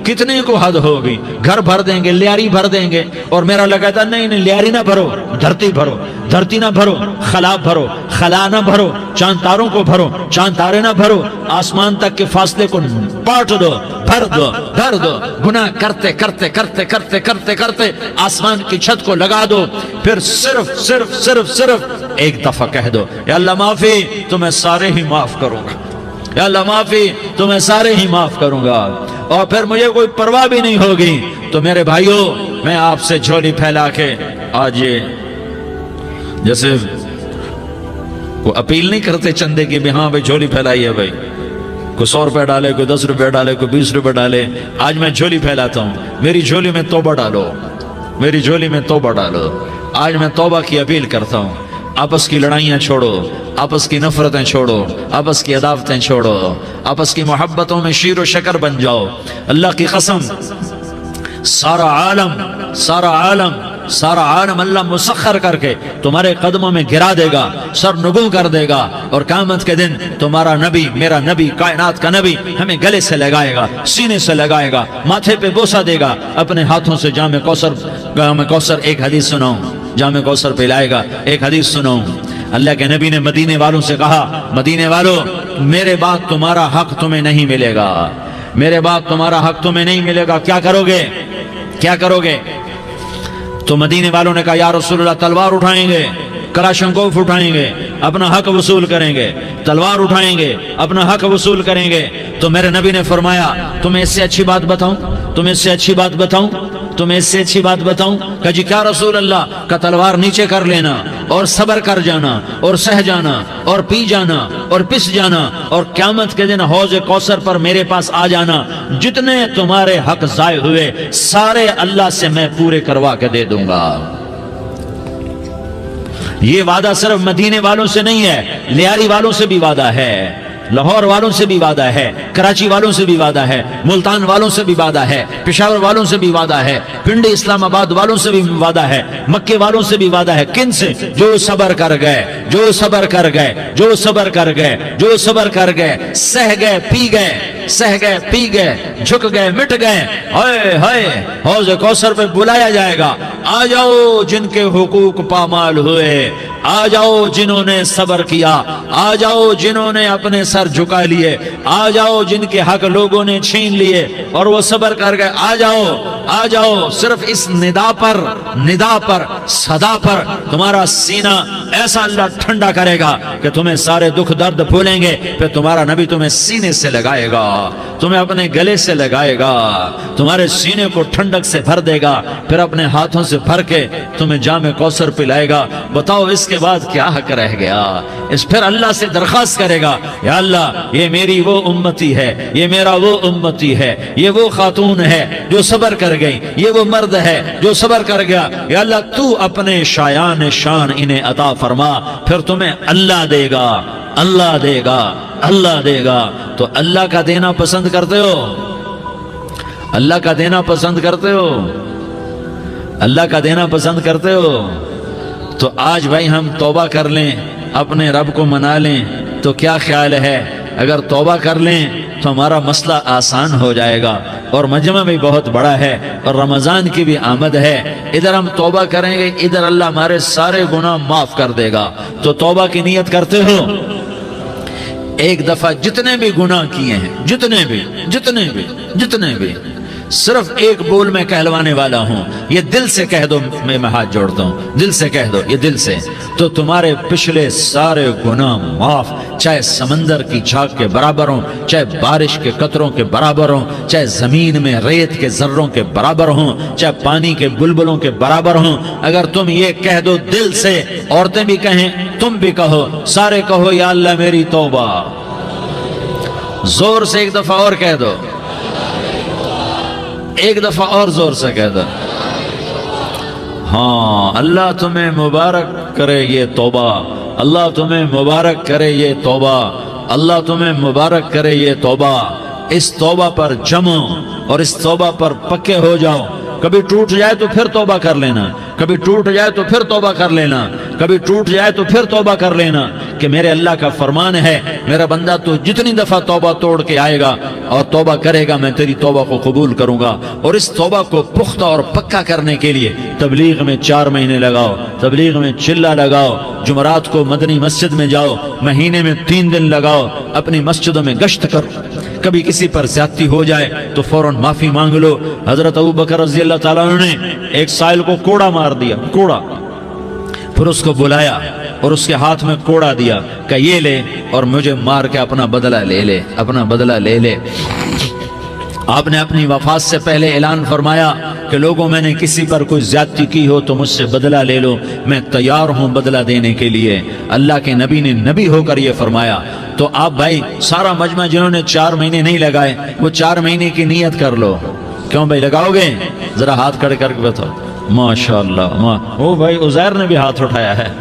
کتنے کو حد ہوگی، گھر بھر دیں گے، لیاری بھر دیں گے، اور میرا اللہ کہتا نہیں نہیں لیاری نہ بھرو، دھرتی بھرو، دھرتی نہ بھرو، خلا بھرو، خلا نہ بھرو، چاند تاروں کو بھرو، چاند تارے نہ بھرو، آسمان تک کے فاصلے کو پاٹ دو، بھر دو، بھر دو، گناہ کرتے کرتے کرتے کرتے کرتے کرتے آسمان کی چھت کو لگا دو، پھر صرف صرف صرف صرف ایک دفعہ کہہ دو یا اللہ معافی، تو میں سارے ہی معاف کروں گا، یا اللہ معافی، تو میں سارے ہی معاف کروں گا، اور پھر مجھے کوئی پرواہ بھی نہیں ہوگی۔ تو میرے بھائیو، میں آپ سے جھولی پھیلا کے آج یہ جیسے وہ اپیل نہیں کرتے چندے کی بھی ہاں بھائی جھولی پھیلائی ہے، بھائی کوئی 100 روپے ڈالے، کوئی 10 روپے ڈالے، کوئی 20 روپے ڈالے، آج میں جھولی پھیلاتا ہوں، میری جھولی میں توبہ ڈالو، میری جھولی میں توبہ ڈالو۔ آج میں توبہ کی اپیل کرتا ہوں، آپس کی لڑائیاں چھوڑو، آپس کی نفرتیں چھوڑو، آپس کی عداوتیں چھوڑو، آپس کی محبتوں میں شیر و شکر بن جاؤ۔ اللہ کی قسم، سارا عالم اللہ مسخر کر کے تمہارے قدموں میں گرا دے گا، سر نگوں کر دے گا، اور قیامت کے دن تمہارا نبی، میرا نبی، کائنات کا نبی ہمیں گلے سے لگائے گا، سینے سے لگائے گا، ماتھے پہ بوسہ دے گا، اپنے ہاتھوں سے جام کوثر ایک حدیث سناؤں، جام کوثر پلائے گا، ایک حدیث سناؤں۔ اللہ کے نبی نے مدینے والوں سے کہا، مدینے والوں میرے بعد تمہارا حق تمہیں نہیں ملے گا، میرے بعد تمہارا حق تمہیں نہیں ملے گا، کیا کرو گے، کیا کرو گے؟ تو مدینے والوں نے کہا یا رسول اللہ تلوار اٹھائیں گے، کراشنکوف اٹھائیں گے، اپنا حق وصول کریں گے، تلوار اٹھائیں گے، اپنا حق وصول کریں گے۔ تو میرے نبی نے فرمایا تمہیں اس سے اچھی بات بتاؤں، تمہیں اس سے اچھی بات بتاؤں، تمہیں اس سے اچھی بات بتاؤں؟ کہ جی کیا رسول اللہ؟ کا تلوار نیچے کر لینا اور صبر کر جانا اور سہ جانا اور پی جانا اور پس جانا اور قیامت کے دن حوض کوثر پر میرے پاس آ جانا، جتنے تمہارے حق ضائع ہوئے سارے اللہ سے میں پورے کروا کے دے دوں گا۔ یہ وعدہ صرف مدینے والوں سے نہیں ہے، لیاری والوں سے بھی وعدہ ہے، لاہور والوں سے بھی وعدہ ہے، کراچی والوں سے بھی وعدہ ہے، ملتان والوں سے بھی وعدہ ہے، پشاور والوں سے بھی وعدہ ہے، پنڈی اسلام آباد والوں سے بھی وعدہ ہے، مکے والوں سے بھی وعدہ ہے۔ کن سے؟ جو صبر کر گئے، جو صبر کر گئے، جو صبر کر گئے، جو صبر کر گئے، سہ گئے، پی گئے، سہ گئے، پی گئے، جھک گئے، مٹ گئے، ہائے ہائے حوض کوثر پہ بلایا جائے گا، آ جاؤ جن کے حقوق پامال ہوئے، آ جاؤ جنہوں نے صبر کیا، آ جاؤ جنہوں نے اپنے سر جھکا لیے، آ جاؤ جن کے حق لوگوں نے چھین لیے اور وہ صبر کر گئے، آ جاؤ، آ جاؤ۔ صرف اس ندا پر صدا پر تمہارا سینہ ایسا اللہ ٹھنڈا کرے گا کہ تمہیں سارے دکھ درد بھولیں گے، پھر تمہارا نبی تمہیں سینے سے لگائے گا، تمہیں اپنے گلے سے لگائے گا، تمہارے سینے کو ٹھنڈک سے بھر دے گا، پھر اپنے ہاتھوں سے بھر کے تمہیں جام کوثر پلائے گا۔ بتاؤ اس کے بعد کیا حق رہ گیا؟ اس پھر اللہ سے درخواست کرے گا، یا اللہ یہ میری وہ امتی ہے، یہ میرا وہ امتی ہے، یہ وہ خاتون ہے جو صبر کر گئی، یہ وہ مرد ہے جو صبر کر گیا، یا اللہ تو اپنے شایان شان انہیں عطا فرما، پھر تمہیں اللہ دے گا، اللہ دے گا، اللہ دے گا۔ تو اللہ کا دینا پسند کرتے ہو؟ اللہ کا دینا پسند کرتے ہو؟ اللہ کا دینا پسند کرتے ہو؟ تو آج بھائی ہم توبہ کر لیں، اپنے رب کو منا لیں، تو کیا خیال ہے اگر توبہ کر لیں تو ہمارا مسئلہ آسان ہو جائے گا، اور مجمع بھی بہت بڑا ہے اور رمضان کی بھی آمد ہے، ادھر ہم توبہ کریں گے، ادھر اللہ ہمارے سارے گناہ معاف کر دے گا۔ تو توبہ کی نیت کرتے ہو؟ ایک دفعہ جتنے بھی گناہ کیے ہیں، جتنے بھی صرف ایک بول میں کہلوانے والا ہوں، یہ دل سے کہہ دو، میں ہاتھ جوڑتا ہوں، دل سے کہہ دو، یہ دل سے، تو تمہارے پچھلے سارے گناہ معاف، چاہے سمندر کی جھاگ کے برابر ہوں، چاہے بارش کے قطروں کے برابر ہوں، چاہے زمین میں ریت کے ذروں کے برابر ہوں، چاہے پانی کے بلبلوں کے برابر ہوں۔ اگر تم یہ کہہ دو دل سے، عورتیں بھی کہیں، تم بھی کہو، سارے کہو، یا اللہ میری توبہ، زور سے ایک دفعہ اور کہہ دو، ایک دفعہ اور زور سے کہہ دو۔ ہاں، اللہ تمہیں مبارک کرے یہ توبہ، اللہ تمہیں مبارک کرے یہ توبہ، اللہ تمہیں مبارک کرے یہ توبہ۔ اس توبہ پر جمو اور اس توبہ پر پکے ہو جاؤ۔ کبھی ٹوٹ جائے تو پھر توبہ کر لینا، کبھی ٹوٹ جائے تو پھر توبہ کر لینا، کبھی ٹوٹ جائے تو پھر توبہ کر لینا، کہ میرے اللہ کا فرمان ہے، میرا بندہ تو جتنی دفعہ توبہ توڑ کے آئے گا اور توبہ کرے گا، میں تیری توبہ کو قبول کروں گا۔ اور اس توبہ کو پختہ اور پکا کرنے کے لیے تبلیغ میں 4 مہینے لگاؤ، تبلیغ میں چلہ لگاؤ، جمعرات کو مدنی مسجد میں جاؤ، مہینے میں 3 دن لگاؤ، اپنی مسجدوں میں گشت کرو۔ کبھی کسی پر زیادتی ہو جائے تو فوراً معافی مانگ لو۔ حضرت ابوبکر رضی اللہ تعالیٰ عنہ نے ایک سائل کو کوڑا مار دیا، کوڑا، پھر اس کو بلایا اور اس کے ہاتھ میں کوڑا دیا کہ یہ لے اور مجھے مار کے اپنا بدلہ لے لے، اپنا بدلہ لے لے۔ آپ نے اپنی وفات سے پہلے اعلان فرمایا کہ لوگوں، میں نے کسی پر کوئی زیادتی کی ہو تو مجھ سے بدلہ لے لو، میں تیار ہوں بدلہ دینے کے لیے۔ اللہ کے نبی نے نبی ہو کر یہ فرمایا۔ تو آپ بھائی سارا مجمع جنہوں نے 4 مہینے نہیں لگائے، وہ 4 مہینے کی نیت کر لو۔ کیوں بھائی لگاؤ گے؟ ذرا ہاتھ کھڑے کر کے بتاؤ۔ ماشاءاللہ، وہ بھائی عزیر نے بھی ہاتھ اٹھایا ہے،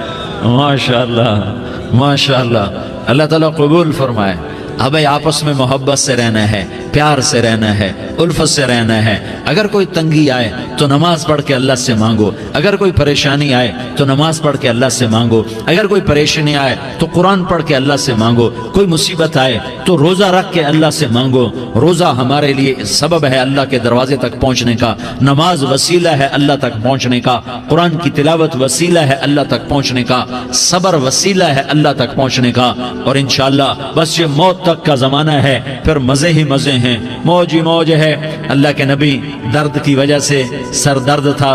ماشاءاللہ ماشاءاللہ، اللہ تعالیٰ قبول فرمائے۔ اب بھائی آپس میں محبت سے رہنا ہے، پیار سے رہنا ہے، الفت سے رہنا ہے۔ اگر کوئی تنگی آئے تو نماز پڑھ کے اللہ سے مانگو، اگر کوئی پریشانی آئے تو نماز پڑھ کے اللہ سے مانگو، اگر کوئی پریشانی آئے تو قرآن پڑھ کے اللہ سے مانگو، کوئی مصیبت آئے تو روزہ رکھ کے اللہ سے مانگو۔ روزہ ہمارے لیے سبب ہے اللہ کے دروازے تک پہنچنے کا، نماز وسیلہ ہے اللہ تک پہنچنے کا، قرآن کی تلاوت وسیلہ ہے اللہ تک پہنچنے کا، صبر وسیلہ ہے اللہ تک پہنچنے کا۔ اور انشاءاللہ بس یہ موت تک کا زمانہ ہے، پھر مزے ہی مزے ہیں، موج ہی موج ہے۔ اللہ کے نبی درد کی وجہ سے، سر درد تھا،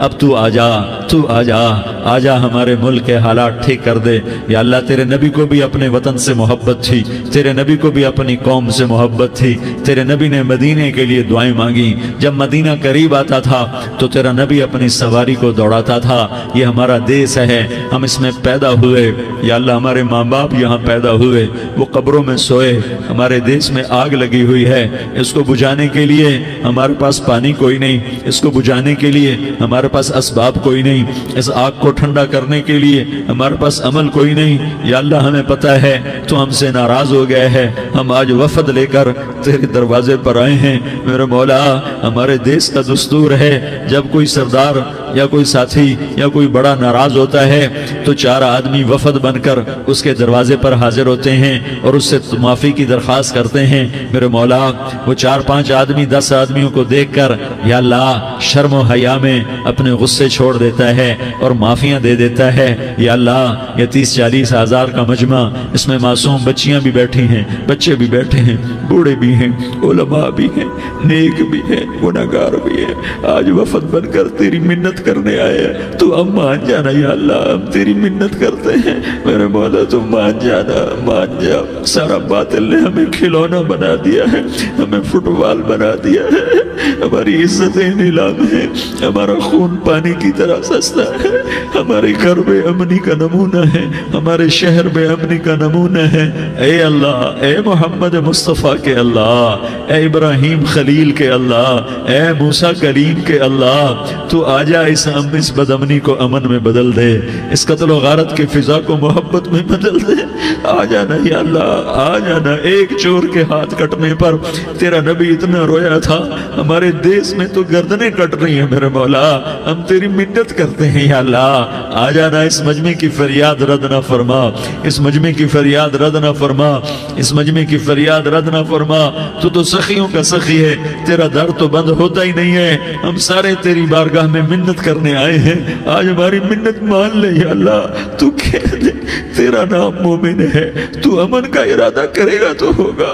اب تو آ جا، تو آ جا، آ جا ہمارے ملک کے حالات ٹھیک کر دے۔ یا اللہ تیرے نبی کو بھی اپنے وطن سے محبت تھی، تیرے نبی کو بھی اپنی قوم سے محبت تھی، تیرے نبی نے مدینے کے لیے دعائیں مانگی، جب مدینہ قریب آتا تھا تو تیرا نبی اپنی سواری کو دوڑاتا تھا۔ یہ ہمارا دیس ہے، ہم اس میں پیدا ہوئے، یا اللہ ہمارے ماں باپ یہاں پیدا ہوئے، وہ قبروں میں سوئے، ہمارے دیس میں آگ لگی ہوئی ہے، اس کو بجھانے کے لیے ہمارے پاس پانی کوئی نہیں، اس کو بجھانے کے لیے ہمارے پاس اسباب کوئی نہیں، اس آگ کو ٹھنڈا کرنے کے لیے ہمارے پاس عمل کوئی نہیں۔ یا اللہ ہمیں پتہ ہے تو ہم سے ناراض ہو گئے ہیں، ہم آج وفد لے کر تیرے دروازے پر آئے ہیں۔ میرے مولا ہمارے دیس کا دستور ہے، جب کوئی سردار یا کوئی ساتھی یا کوئی بڑا ناراض ہوتا ہے تو 4 آدمی وفد بن کر اس کے دروازے پر حاضر ہوتے ہیں اور اس سے معافی کی درخواست کرتے ہیں۔ میرے مولا وہ 4-5 آدمی 10 آدمیوں کو دیکھ کر یا اللہ شرم و حیا میں اپنے غصے چھوڑ دیتا ہے اور معافیاں دے دیتا ہے۔ یا اللہ یہ 30-40 ہزار کا مجمع، اس میں معصوم بچیاں بھی بیٹھی ہیں، بچے بھی بیٹھے ہیں، بوڑھے بھی ہیں، علماء بھی ہیں، نیک بھی ہیں، گناہگار بھی ہیں، آج وفد بن کر تیری منت کرنے آئے ہیں، تو اب مان جانا یا اللہ، ہم تیری منت کرتے ہیں۔ میرے مولا تو مان جانا، مان جا۔ سارا باطل نے ہمیں کھلونا بنا دیا ہے، ہمیں فٹ بال بنا دیا ہے، ہماری عزتیں نیلام ہیں، ہمارا خون پانی کی طرح سستا ہے، ہمارے گھر بے امنی کا نمونہ ہے، ہمارے شہر بے امنی کا نمونہ ہے۔ اے اللہ، اے محمد مصطفیٰ کے اللہ، اے ابراہیم خلیل کے اللہ، اے موسیٰ کلیم کے اللہ، تو آجا اس بدامنی کو امن میں بدل دے، اس قتل و غارت کے فضا کو محبت میں بدل دے۔ آ جانا یا اللہ، آ جانا۔ ایک چور کے ہاتھ کٹنے پر تیرا نبی اتنا رویا تھا، ہمارے دیس میں تو گردنیں کٹ رہی ہیں۔ میرے مولا ہم تیری منت کرتے ہیں یا اللہ، آ جانا، اس مجمع کی فریاد رد نہ فرما، اس مجمع کی فریاد رد نہ فرما، اس مجمع کی فریاد رد نہ فرما۔ تو سخیوں کا سخی ہے، تیرا در تو بند ہوتا ہی نہیں ہے، ہم سارے تیری بارگاہ میں منت کرنے آئے ہیں، آج ہماری منت مان لے یا اللہ۔ تو کہہ دے تیرا نام مومن ہے، تو امن کا ارادہ کرے گا تو ہوگا،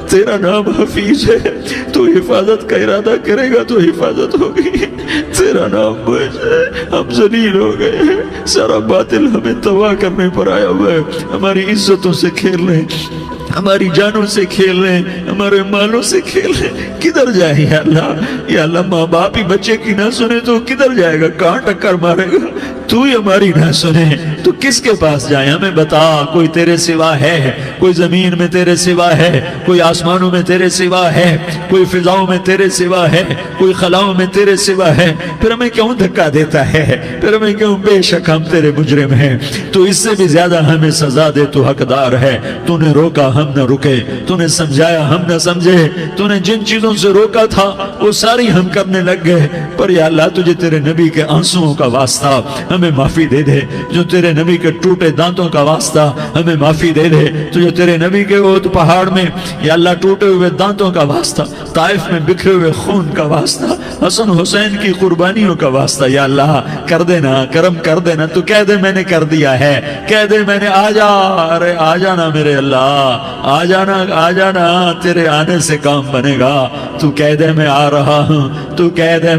تیرا نام حفیظ ہے، تو حفاظت کا ارادہ کرے گا تو حفاظت ہوگی، تیرا نام بوجھ ہے، ہم ذلیل ہو گئے ہیں، سارا باطل ہمیں تباہ کرنے پر آیا ہوا ہے، ہماری عزتوں سے کھیل رہے ہیں، ہماری جانوں سے کھیل رہے ہیں، ہمارے مالوں سے کھیل رہے ہیں۔ کدھر جائے یا اللہ؟ یا اللہ ماں باپ ہی بچے کی نہ سنے تو کدھر جائے گا؟ کہاں ٹکر مارے گا؟ تو ہی ہماری نہ سنے تو کس کے پاس جائیں؟ ہمیں بتا، کوئی تیرے سوا ہے؟ کوئی زمین میں تیرے سوا ہے؟ کوئی آسمانوں میں تیرے سوا ہے؟ کوئی فضاؤں میں تیرے سوا ہے؟ کوئی خلاؤں میں تیرے سوا ہے؟ پھر ہمیں کیوں دھکا دیتا ہے؟ پھر ہمیں کیوں؟ بے شک ہم تیرے مجرم ہیں، تو اس سے بھی زیادہ ہمیں سزا دے، تو حقدار ہے۔ تو نے روکا ہم نہ رکے، تو نے سمجھایا ہم نہ سمجھے، تو نے جن چیزوں سے روکا تھا وہ ساری ہم کرنے لگ گئے، پر یا اللہ تجھے تیرے نبی کے آنسوؤں کا واسطہ ہمیں معافی دے دے، جو تیرے نبی کے ٹوٹے دانتوں کا واسطہ ہمیں معافی دے دے، تو جو تیرے نبی کے احد پہاڑ میں یا اللہ ٹوٹے ہوئے دانتوں کا واسطہ، طائف میں بکھرے ہوئے خون کا واسطہ، حسن حسین کی قربانیوں کا واسطہ یا اللہ کر دینا، کرم کر دینا۔ تو کہہ دے میں نے کر دیا ہے، کہہ دے میں نے، آ جا، ارے آ جانا میرے اللہ، آ جانا، آ جانا، تیرے آنے سے کام بنے گا۔ تو کہہ دے میں آ رہا ہوں، تو کہہ دے